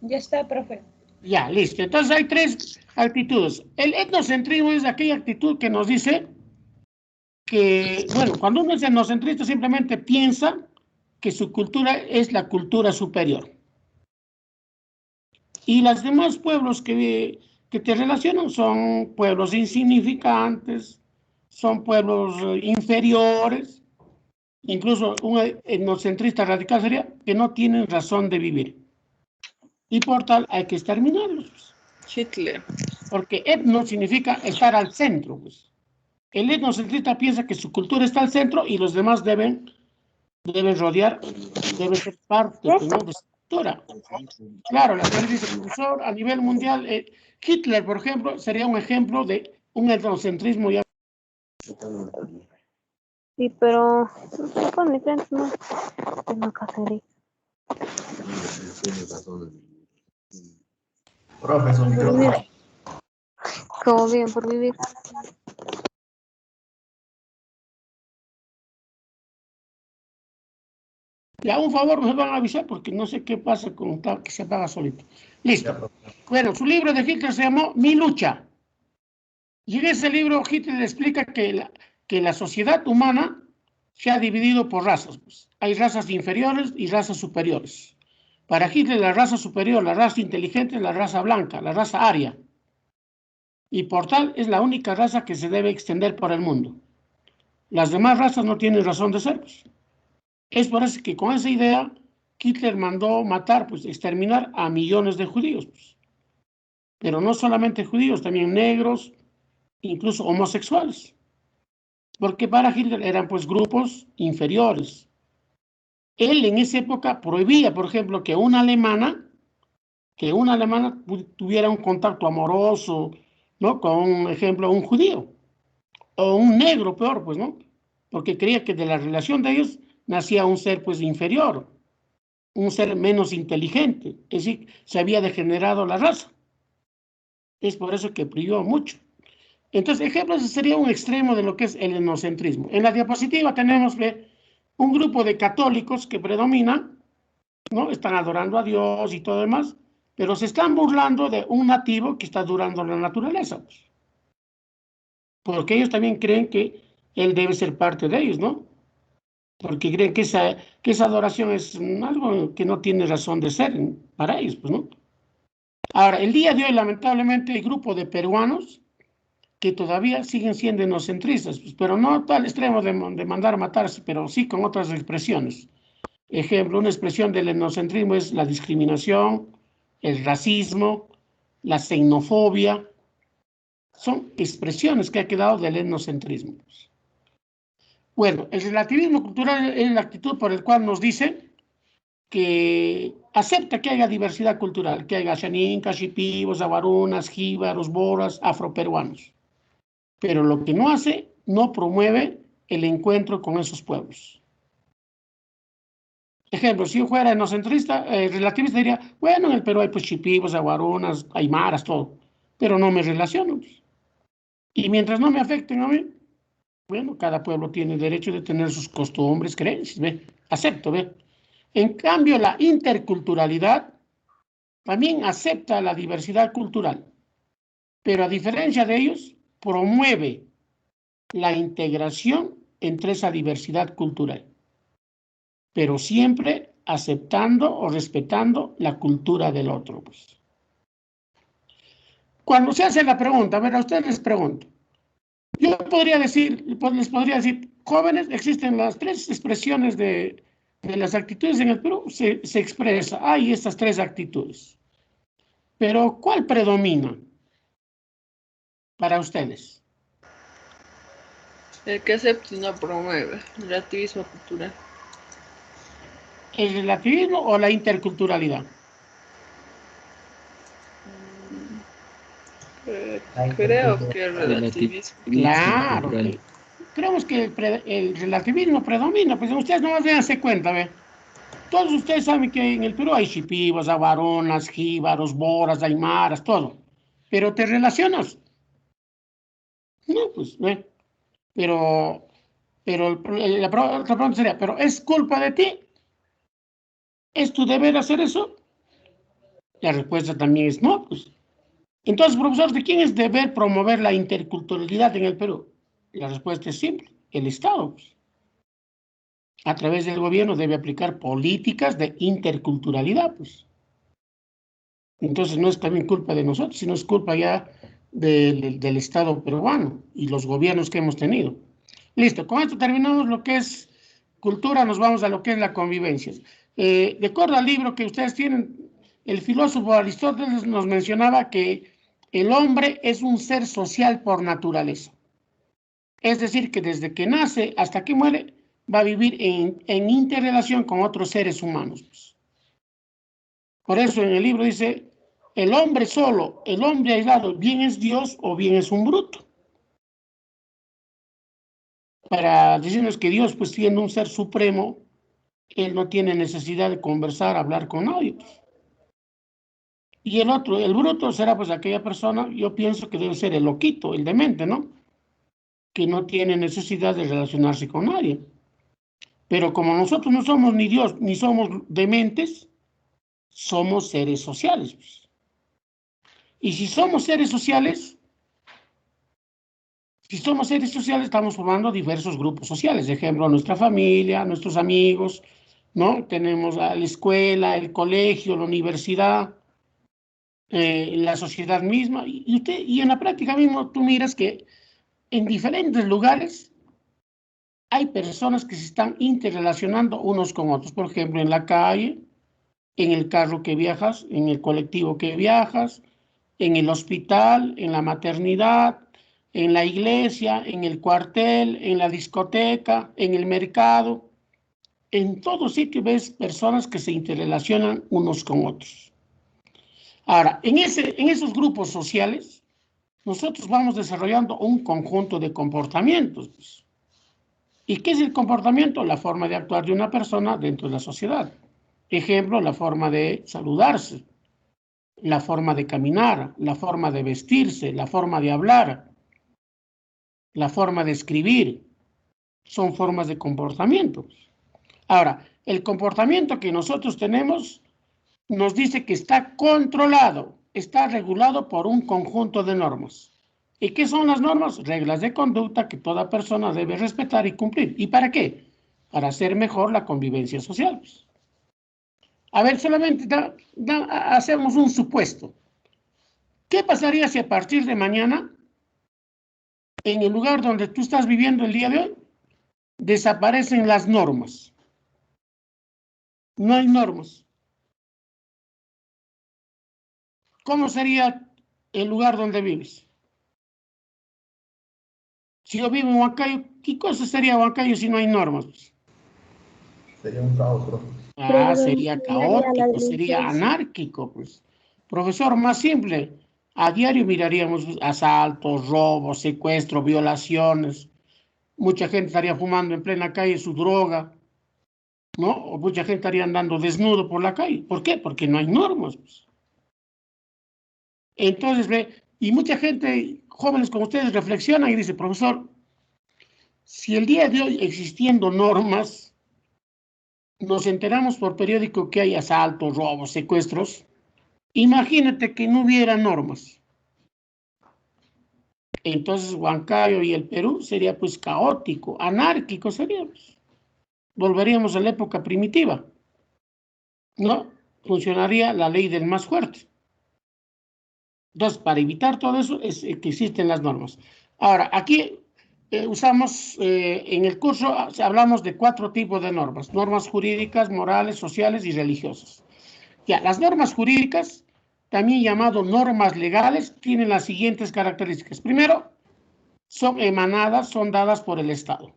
Ya está, profe. Ya, listo. Entonces hay 3 actitudes. El etnocentrismo es aquella actitud que nos dice que, bueno, cuando uno es etnocentrista simplemente piensa que su cultura es la cultura superior. Y los demás pueblos que te relacionan son pueblos insignificantes, son pueblos inferiores, incluso un etnocentrista radical sería que no tienen razón de vivir. Y por tal hay que exterminarlos. Hitler. Porque etno significa estar al centro. Pues. El etnocentrista piensa que su cultura está al centro y los demás deben rodear, deben ser parte de una cultura. Claro, la teoría dice, profesor, a nivel mundial, Hitler, por ejemplo, sería un ejemplo de un etnocentrismo ya. Sí, pero con mi frente no tengo cacería. Profesor, micrófono. Como bien por vivir. Ya, un favor, me van a avisar porque no sé qué pasa con tal que se apaga solito. Listo. Bueno, su libro de Hitler se llamó Mi lucha. Y en ese libro Hitler explica que la sociedad humana se ha dividido por razas. Pues. Hay razas inferiores y razas superiores. Para Hitler la raza superior, la raza inteligente es la raza blanca, la raza aria. Y por tal es la única raza que se debe extender por el mundo. Las demás razas no tienen razón de ser. Pues. Es por eso que con esa idea Hitler mandó matar, pues exterminar a millones de judíos. Pues. Pero no solamente judíos, también negros, incluso homosexuales. Porque para Hitler eran pues grupos inferiores. Él en esa época prohibía, por ejemplo, que una alemana tuviera un contacto amoroso, ¿no? Con, ejemplo, un judío. O un negro, peor, pues, ¿no? Porque creía que de la relación de ellos nacía un ser, pues, inferior, un ser menos inteligente. Es decir, se había degenerado la raza. Es por eso que prohibió mucho. Entonces, ejemplo, ese sería un extremo de lo que es el etnocentrismo. En la diapositiva tenemos un grupo de católicos que predominan, ¿no? Están adorando a Dios y todo demás, pero se están burlando de un nativo que está adorando la naturaleza. Pues. Porque ellos también creen que él debe ser parte de ellos, ¿no? Porque creen que esa adoración es algo que no tiene razón de ser para ellos, pues, ¿no? Ahora, el día de hoy, lamentablemente, hay grupo de peruanos que todavía siguen siendo etnocentristas, pues, pero no al extremo de mandar a matarse, pero sí con otras expresiones. Ejemplo, una expresión del etnocentrismo es la discriminación, el racismo, la xenofobia. Son expresiones que ha quedado del etnocentrismo. Bueno, el relativismo cultural es la actitud por la cual nos dice que acepta que haya diversidad cultural, que haya xaninkas, shipibos, aguarunas, jíbaros, boras, afroperuanos. Pero lo que no hace, no promueve el encuentro con esos pueblos. Ejemplo, si yo fuera etnocentrista, relativista diría, bueno, en el Perú hay pues chipibos, aguarunas, aymaras, todo, pero no me relaciono. Y mientras no me afecten a mí, bueno, cada pueblo tiene derecho de tener sus costumbres, creencias, ¿ve? Acepto, ¿ve? En cambio, la interculturalidad también acepta la diversidad cultural, pero a diferencia de ellos, promueve la integración entre esa diversidad cultural, pero siempre aceptando o respetando la cultura del otro. Pues. Cuando se hace la pregunta, a ver, a ustedes les pregunto, yo les podría decir, jóvenes, existen las tres expresiones de las actitudes en el Perú, se expresa, hay estas tres actitudes. Pero, ¿cuál predomina para ustedes? El que acepta y no promueve. Relativismo cultural. ¿El relativismo o la interculturalidad? Creo que el relativismo. Claro. Creemos que el relativismo predomina. Pues ustedes no más dense cuenta, ¿ve? Todos ustedes saben que en el Perú hay shipibos, aguaronas, jíbaros, boras, aymaras, todo. Pero ¿te relacionas? No, pues, ¿ve? Pero la otra pregunta sería, ¿pero es culpa de ti? ¿Es tu deber hacer eso? La respuesta también es no, pues. Entonces, profesor, ¿de quién es deber promover la interculturalidad en el Perú? La respuesta es simple, el Estado. Pues. A través del gobierno debe aplicar políticas de interculturalidad, pues. Entonces no es también culpa de nosotros, sino es culpa ya del Estado peruano y los gobiernos que hemos tenido. Listo, con esto terminamos lo que es cultura, nos vamos a lo que es la convivencia. De acuerdo al libro que ustedes tienen, el filósofo Aristóteles nos mencionaba que el hombre es un ser social por naturaleza. Es decir, que desde que nace hasta que muere, va a vivir en interrelación con otros seres humanos. Por eso en el libro dice, el hombre solo, el hombre aislado, bien es Dios o bien es un bruto. Para decirnos que Dios, pues siendo un ser supremo, él no tiene necesidad de conversar, hablar con nadie. Y el otro, el bruto, será pues aquella persona, yo pienso que debe ser el loquito, el demente, ¿no? Que no tiene necesidad de relacionarse con nadie. Pero como nosotros no somos ni Dios, ni somos dementes, somos seres sociales. Y si somos seres sociales, estamos formando diversos grupos sociales. Por ejemplo, nuestra familia, nuestros amigos, ¿no? Tenemos la escuela, el colegio, la universidad, la sociedad misma. Y en la práctica mismo tú miras que en diferentes lugares hay personas que se están interrelacionando unos con otros. Por ejemplo, en la calle, en el carro que viajas, en el colectivo que viajas, en el hospital, en la maternidad, en la iglesia, en el cuartel, en la discoteca, en el mercado. En todo sitio ves personas que se interrelacionan unos con otros. Ahora, en esos grupos sociales, nosotros vamos desarrollando un conjunto de comportamientos. ¿Y qué es el comportamiento? La forma de actuar de una persona dentro de la sociedad. Ejemplo, la forma de saludarse, la forma de caminar, la forma de vestirse, la forma de hablar, la forma de escribir. Son formas de comportamiento. Ahora, el comportamiento que nosotros tenemos nos dice que está controlado, está regulado por un conjunto de normas. ¿Y qué son las normas? Reglas de conducta que toda persona debe respetar y cumplir. ¿Y para qué? Para hacer mejor la convivencia social. A ver, solamente hacemos un supuesto. ¿Qué pasaría si a partir de mañana, en el lugar donde tú estás viviendo el día de hoy, desaparecen las normas? No hay normas. ¿Cómo sería el lugar donde vives? Si yo vivo en Huancayo, ¿qué cosa sería Huancayo si no hay normas? Sería un caos, bro. Sería caótico, sería anárquico, pues. Profesor, más simple. A diario miraríamos asaltos, robos, secuestros, violaciones. Mucha gente estaría fumando en plena calle su droga, ¿no? O mucha gente estaría andando desnudo por la calle. ¿Por qué? Porque no hay normas, pues. Entonces, y mucha gente, jóvenes como ustedes, reflexionan y dicen, profesor, si el día de hoy existiendo normas, nos enteramos por periódico que hay asaltos, robos, secuestros, imagínate que no hubiera normas. Entonces Huancayo y el Perú sería pues caótico, anárquico seríamos. Volveríamos a la época primitiva, ¿no? Funcionaría la ley del más fuerte. Entonces, para evitar todo eso es que existen las normas. Ahora, aquí usamos, en el curso hablamos de 4 tipos de normas. Normas jurídicas, morales, sociales y religiosas. Ya, las normas jurídicas, también llamado normas legales, tienen las siguientes características. Primero, son emanadas, son dadas por el Estado.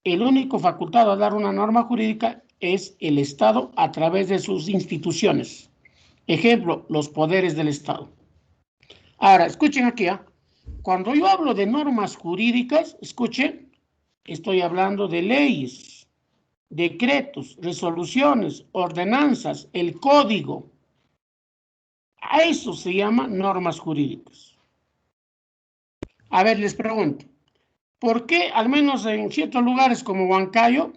El único facultado a dar una norma jurídica es el Estado a través de sus instituciones. Ejemplo, los poderes del Estado. Ahora, escuchen aquí, cuando yo hablo de normas jurídicas, escuchen, estoy hablando de leyes, decretos, resoluciones, ordenanzas, el código. A eso se llama normas jurídicas. A ver, les pregunto, ¿por qué, al menos en ciertos lugares como Huancayo,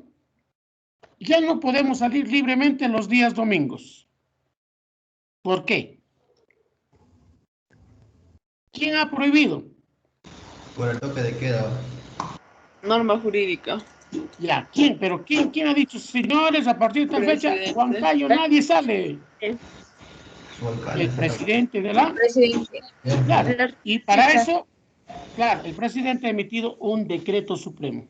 ya no podemos salir libremente los días domingos? ¿Por qué? ¿Quién ha prohibido? Por el toque de queda. Norma jurídica. Ya, ¿quién? ¿Pero quién ha dicho, señores, a partir de esta fecha, Huancayo nadie sale? Su alcalde. El presidente de la... Presidente. Claro, y para eso, claro, el presidente ha emitido un decreto supremo.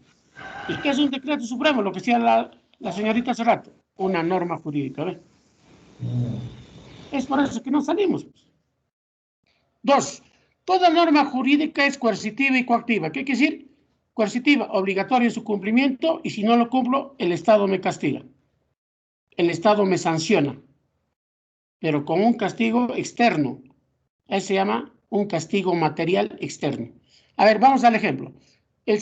¿Y qué es un decreto supremo? Lo que decía la señorita hace rato, una norma jurídica, ¿ves? Es por eso que no salimos. Dos, toda norma jurídica es coercitiva y coactiva. ¿Qué quiere decir? Coercitiva, obligatoria en su cumplimiento, y si no lo cumplo, el Estado me castiga. El Estado me sanciona, pero con un castigo externo. Eso se llama un castigo material externo. A ver, vamos al ejemplo. El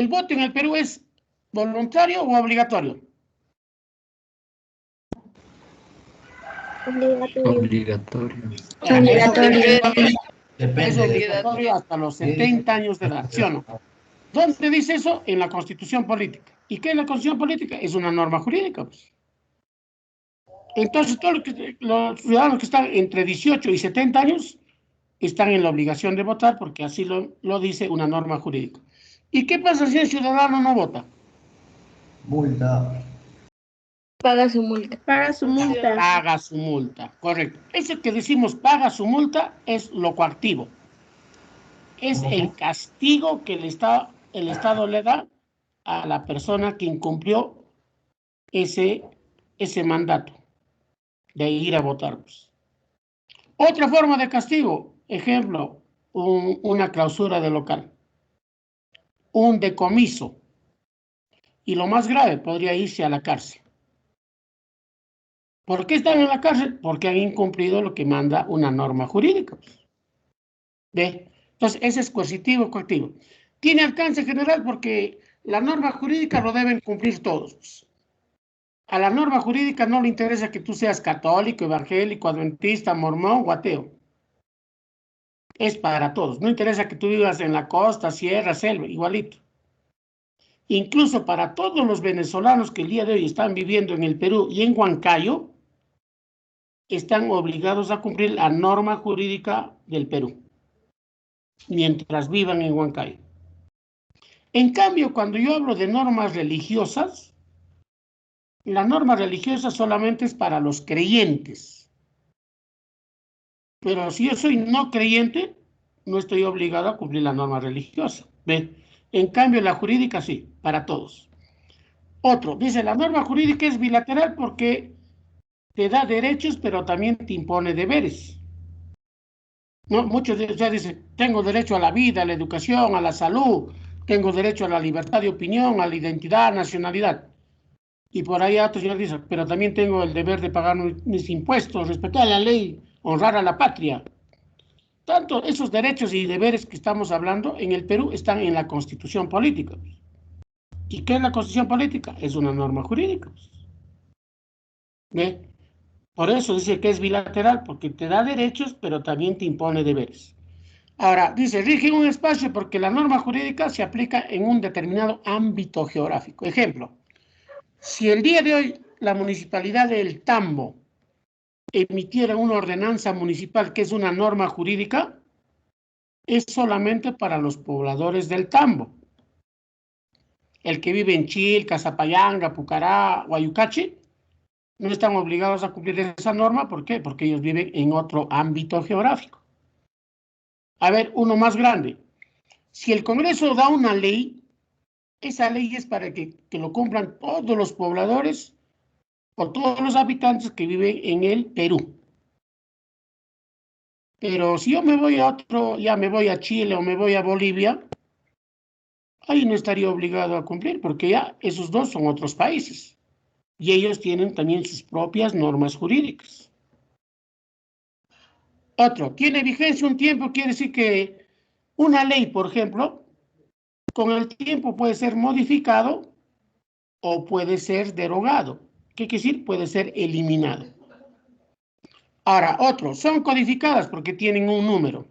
voto en el Perú es voluntario o obligatorio. Obligatorio. Es obligatorio hasta los 70 años de edad, ¿sí o no? ¿Dónde dice eso? En la Constitución Política. ¿Y qué es la Constitución Política? Es una norma jurídica, pues. Entonces, todos los ciudadanos que están entre 18 y 70 años están en la obligación de votar porque así lo dice una norma jurídica. ¿Y qué pasa si el ciudadano no vota? Multa. Paga su multa. Paga su multa. Paga su multa, correcto. Ese que decimos paga su multa es lo coactivo. Es el castigo que el Estado le da a la persona que incumplió ese mandato de ir a votar. Otra forma de castigo, ejemplo, una clausura de local, un decomiso, y lo más grave, podría irse a la cárcel. ¿Por qué están en la cárcel? Porque han incumplido lo que manda una norma jurídica. ¿Ve? Entonces, ese es coercitivo y coactivo. Tiene alcance general porque la norma jurídica lo deben cumplir todos. A la norma jurídica no le interesa que tú seas católico, evangélico, adventista, mormón o ateo. Es para todos. No interesa que tú vivas en la costa, sierra, selva, igualito. Incluso para todos los venezolanos que el día de hoy están viviendo en el Perú y en Huancayo, están obligados a cumplir la norma jurídica del Perú, mientras vivan en Huancayo. En cambio, cuando yo hablo de normas religiosas, la norma religiosa solamente es para los creyentes. Pero si yo soy no creyente, no estoy obligado a cumplir la norma religiosa. ¿Ve? En cambio, la jurídica sí, para todos. Otro, dice, la norma jurídica es bilateral porque te da derechos, pero también te impone deberes. ¿No? Muchos ya dicen, tengo derecho a la vida, a la educación, a la salud, tengo derecho a la libertad de opinión, a la identidad, nacionalidad. Y por ahí otros señores dicen, pero también tengo el deber de pagar mis impuestos, respetar la ley, honrar a la patria. Tanto esos derechos y deberes que estamos hablando en el Perú están en la Constitución Política. ¿Y qué es la Constitución Política? Es una norma jurídica. ¿Ve? Por eso dice que es bilateral, porque te da derechos, pero también te impone deberes. Ahora, dice, rige un espacio porque la norma jurídica se aplica en un determinado ámbito geográfico. Ejemplo, si el día de hoy la municipalidad del Tambo emitiera una ordenanza municipal que es una norma jurídica, es solamente para los pobladores del Tambo. El que vive en Chil, Casapayanga, Pucará, Guayucachi, no están obligados a cumplir esa norma. ¿Por qué? Porque ellos viven en otro ámbito geográfico. A ver, uno más grande. Si el Congreso da una ley, esa ley es para que lo cumplan todos los pobladores o todos los habitantes que viven en el Perú. Pero si yo me voy a ya me voy a Chile o me voy a Bolivia, ahí no estaría obligado a cumplir, porque ya esos dos son otros países. Y ellos tienen también sus propias normas jurídicas. Otro, tiene vigencia un tiempo, quiere decir que una ley, por ejemplo, con el tiempo puede ser modificado o puede ser derogado. ¿Qué quiere decir? Puede ser eliminado. Ahora, otro, son codificadas porque tienen un número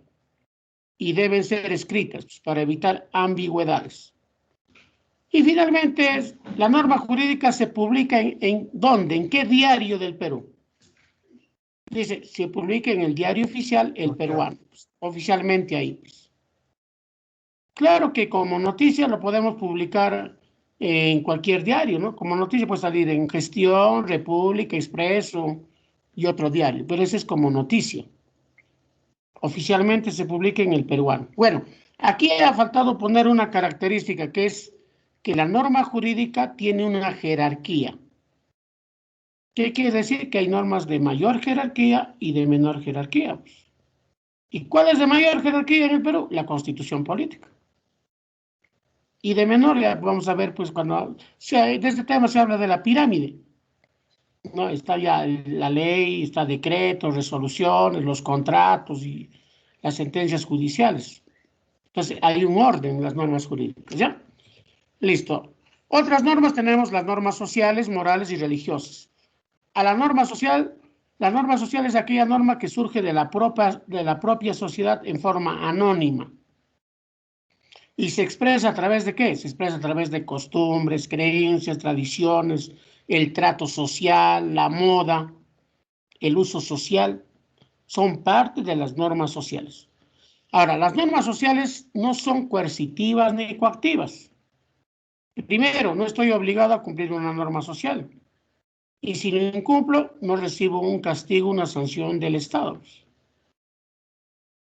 y deben ser escritas para evitar ambigüedades. Y finalmente, la norma jurídica se publica ¿en dónde? ¿En qué diario del Perú? Dice, se publica en el diario oficial El Peruano, pues, oficialmente ahí. Pues. Claro que como noticia lo podemos publicar en cualquier diario, ¿no? Como noticia puede salir en Gestión, República, Expreso y otro diario, pero ese es como noticia. Oficialmente se publica en el peruano. Bueno, aquí ha faltado poner una característica que es que la norma jurídica tiene una jerarquía. ¿Qué quiere decir? Que hay normas de mayor jerarquía y de menor jerarquía. ¿Y cuál es de mayor jerarquía en el Perú? La Constitución política. Y de menor, ya vamos a ver, pues cuando de este tema se habla de la pirámide, ¿no? Está ya la ley, está decretos, resoluciones, los contratos y las sentencias judiciales. Entonces, hay un orden en las normas jurídicas, ¿ya? Listo. Otras normas tenemos las normas sociales, morales y religiosas. A la norma social es aquella norma que surge de la propia sociedad en forma anónima. ¿Y se expresa a través de qué? Se expresa a través de costumbres, creencias, tradiciones, el trato social, la moda, el uso social, son parte de las normas sociales. Ahora, las normas sociales no son coercitivas ni coactivas. Primero, no estoy obligado a cumplir una norma social. Y si lo incumplo, no recibo un castigo, una sanción del Estado.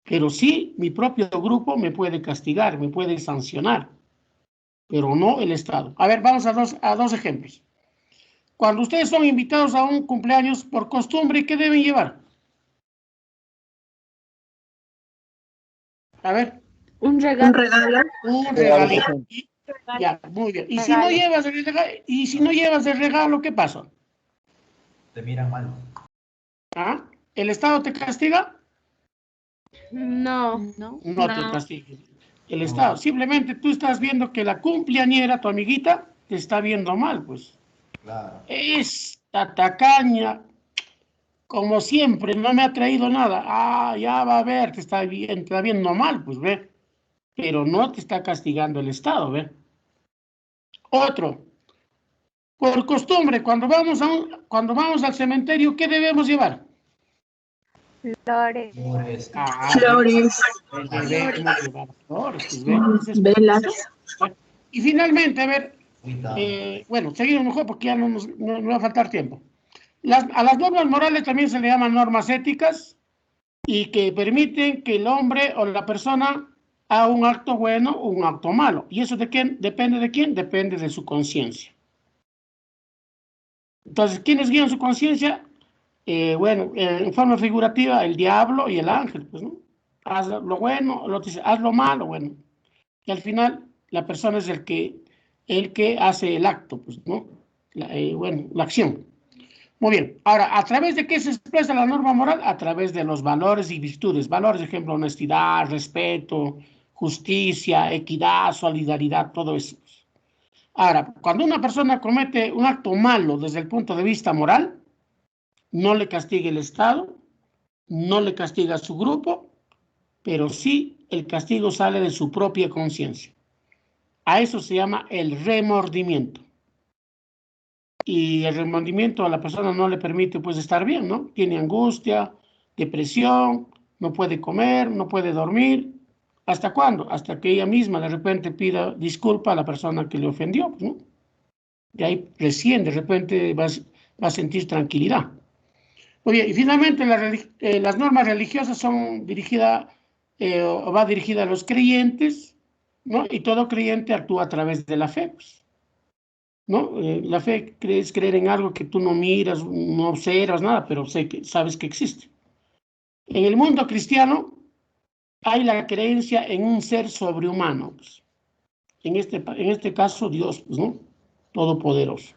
Pero sí, mi propio grupo me puede castigar, me puede sancionar, pero no el Estado. A ver, vamos a dos ejemplos. Cuando ustedes son invitados a un cumpleaños por costumbre, ¿qué deben llevar? A ver, Un regalo. un regalito. Ya, muy bien. Y si no llevas el regalo, ¿qué pasa? Te miran mal. ¿Ah? ¿El Estado te castiga? No. No te castiga. El Estado, simplemente tú estás viendo que la cumpleañera, tu amiguita, te está viendo mal, pues. Claro. Esta tacaña, como siempre, no me ha traído nada. Ah, ya va a ver, te está viendo mal, pues ve. Pero no te está castigando el Estado, ve. Otro, por costumbre, cuando vamos al cementerio, ¿qué debemos llevar? Flores. Flores. Flores, Debemos llevar flores, pues ve. velas. Y finalmente, a ver, Cuidado. bueno, seguimos mejor porque ya no va a faltar tiempo. A las normas morales también se le llaman normas éticas y que permiten que el hombre o la persona haga un acto bueno o un acto malo. ¿Y eso de quién? ¿Depende de quién? Depende de su conciencia. Entonces, ¿quiénes guían su conciencia? Bueno, en forma figurativa, el diablo y el ángel, pues, ¿no? Haz lo bueno, haz lo malo, bueno. Y al final, la persona es el que hace el acto, pues, ¿no? Bueno, la acción. Muy bien. Ahora, ¿a través de qué se expresa la norma moral? A través de los valores y virtudes. Valores, ejemplo, honestidad, respeto, justicia, equidad, solidaridad, todo eso. Ahora, cuando una persona comete un acto malo desde el punto de vista moral, no le castiga el Estado, no le castiga a su grupo, pero sí el castigo sale de su propia conciencia. A eso se llama el remordimiento. Y el remordimiento a la persona no le permite pues estar bien, ¿no? Tiene angustia, depresión, no puede comer, no puede dormir. ¿Hasta cuándo? Hasta que ella misma de repente pida disculpa a la persona que le ofendió, ¿no? Y ahí recién de repente va a sentir tranquilidad. Muy bien, y finalmente las normas religiosas son dirigidas o va dirigida a los creyentes, ¿no? Y todo creyente actúa a través de la fe, pues. ¿No? La fe es creer en algo que tú no miras, no observas, nada, pero sabes que existe. En el mundo cristiano hay la creencia en un ser sobrehumano, pues. En este caso Dios, pues, ¿no? Todopoderoso.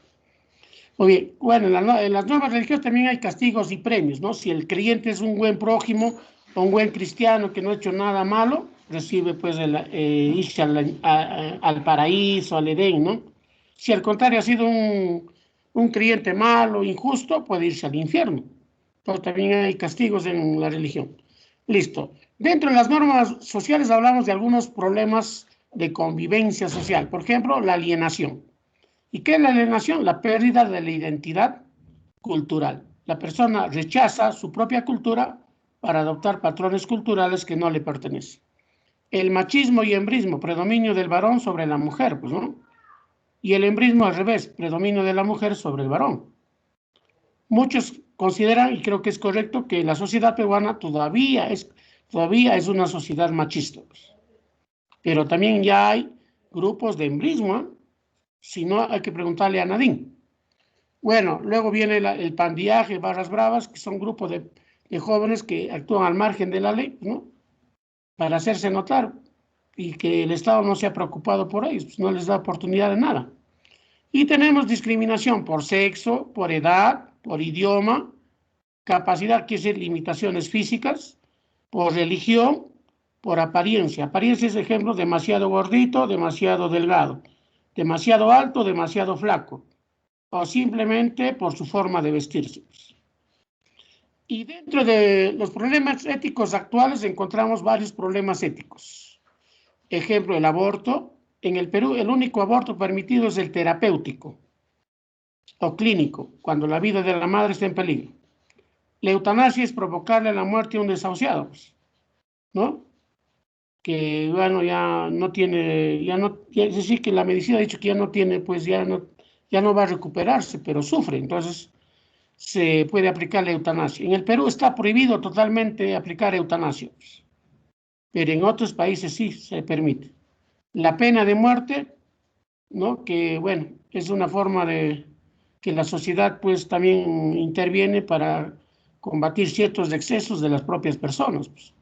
Muy bien, bueno, en las normas religiosas también hay castigos y premios, ¿no? Si el creyente es un buen prójimo o un buen cristiano que no ha hecho nada malo, recibe pues irse al paraíso, al Edén, ¿no? Si al contrario ha sido un creyente malo, injusto, puede irse al infierno. Entonces también hay castigos en la religión. Listo. Dentro de las normas sociales hablamos de algunos problemas de convivencia social. Por ejemplo, la alienación. ¿Y qué es la alienación? La pérdida de la identidad cultural. La persona rechaza su propia cultura para adoptar patrones culturales que no le pertenecen. El machismo y embrismo, predominio del varón sobre la mujer, pues, ¿no? Y el embrismo al revés, predominio de la mujer sobre el varón. Muchos consideran, y creo que es correcto, que la sociedad peruana todavía es una sociedad machista. Pero también ya hay grupos de embrismo, ¿eh? Si no, hay que preguntarle a Nadine. Bueno, luego viene el pandillaje, barras bravas, que son grupos de jóvenes que actúan al margen de la ley, ¿no? Para hacerse notar y que el Estado no se ha preocupado por ellos, pues no les da oportunidad de nada. Y tenemos discriminación por sexo, por edad, por idioma, capacidad, que es decir, limitaciones físicas, por religión, por apariencia. Apariencia es ejemplo, demasiado gordito, demasiado delgado, demasiado alto, demasiado flaco, o simplemente por su forma de vestirse. Y dentro de los problemas éticos actuales encontramos varios problemas éticos. Ejemplo, el aborto. En el Perú, el único aborto permitido es el terapéutico o clínico, cuando la vida de la madre está en peligro. La eutanasia es provocarle la muerte a un desahuciado, ¿no? Que, bueno, ya no tiene, es decir, que la medicina ha dicho que ya no tiene, pues ya no va a recuperarse, pero sufre, entonces se puede aplicar la eutanasia. En el Perú está prohibido totalmente aplicar eutanasia, pero en otros países sí se permite. La pena de muerte, ¿no? Que, bueno, es una forma de que la sociedad pues también interviene para combatir ciertos excesos de las propias personas. Pues.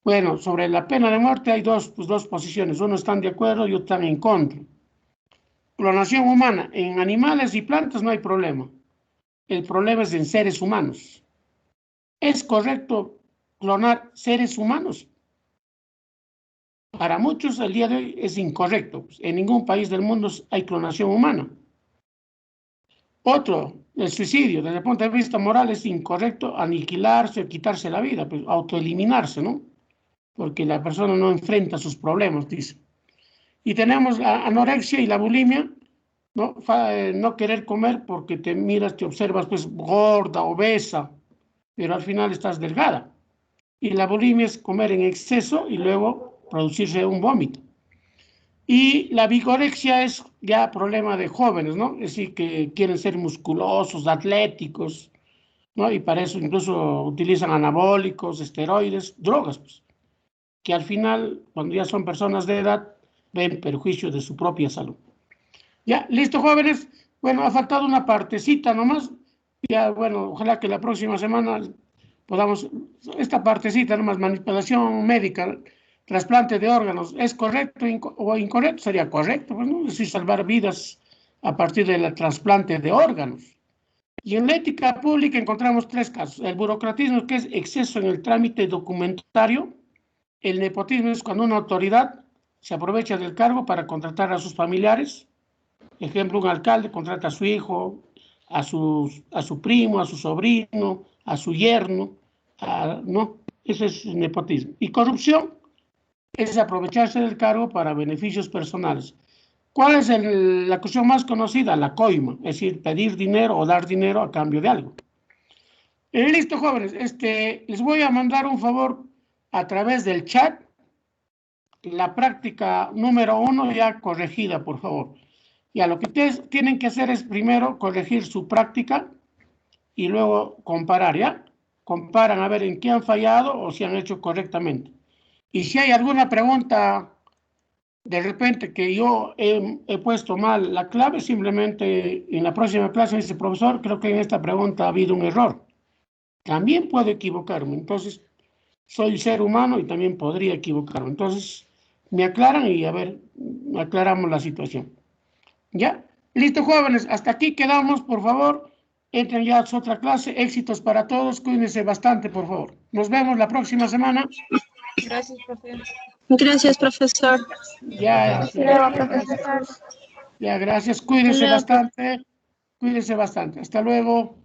Bueno, sobre la pena de muerte hay dos posiciones, unos están de acuerdo y otros están en contra. Clonación humana, en animales y plantas no hay problema. El problema es en seres humanos. ¿Es correcto clonar seres humanos? Para muchos el día de hoy es incorrecto. En ningún país del mundo hay clonación humana. Otro, el suicidio, desde el punto de vista moral es incorrecto aniquilarse o quitarse la vida, pues autoeliminarse, ¿no? Porque la persona no enfrenta sus problemas, dice. Y tenemos la anorexia y la bulimia, ¿no? No querer comer porque te miras, te observas pues gorda, obesa, pero al final estás delgada. Y la bulimia es comer en exceso y luego producirse un vómito. Y la vigorexia es ya problema de jóvenes, ¿no? Es decir, que quieren ser musculosos, atléticos, ¿no? Y para eso incluso utilizan anabólicos, esteroides, drogas, pues, que al final, cuando ya son personas de edad, ven perjuicio de su propia salud. Ya, listo, jóvenes. Bueno, ha faltado una partecita nomás. Ya, bueno, ojalá que la próxima semana podamos, esta partecita nomás, manipulación médica, trasplante de órganos, ¿es correcto o incorrecto? Sería correcto, pues, ¿no? Es decir, salvar vidas a partir del trasplante de órganos. Y en la ética pública encontramos tres casos. El burocratismo, que es exceso en el trámite documentario. El nepotismo es cuando una autoridad se aprovecha del cargo para contratar a sus familiares. Ejemplo, un alcalde contrata a su hijo, a su primo, a su sobrino, a su yerno. No, ese es el nepotismo. Y corrupción es aprovecharse del cargo para beneficios personales. ¿Cuál es la cuestión más conocida? La coima, es decir, pedir dinero o dar dinero a cambio de algo. Listo, jóvenes, les voy a mandar un favor a través del chat, la práctica número 1 ya corregida, por favor. Ya lo que ustedes tienen que hacer es primero corregir su práctica y luego comparar, ¿ya? Comparan a ver en qué han fallado o si han hecho correctamente. Y si hay alguna pregunta de repente que yo he puesto mal la clave, simplemente en la próxima clase dice, profesor, creo que en esta pregunta ha habido un error. También puedo equivocarme, entonces soy ser humano y también podría equivocarme. Entonces me aclaran y a ver, aclaramos la situación. ¿Ya? Listo, jóvenes, hasta aquí quedamos, por favor. Entren ya a su otra clase. Éxitos para todos. Cuídense bastante, por favor. Nos vemos la próxima semana. Gracias, profe. Gracias, profesor. Ya, ya, gracias. Cuídense bastante. Cuídense bastante. Hasta luego.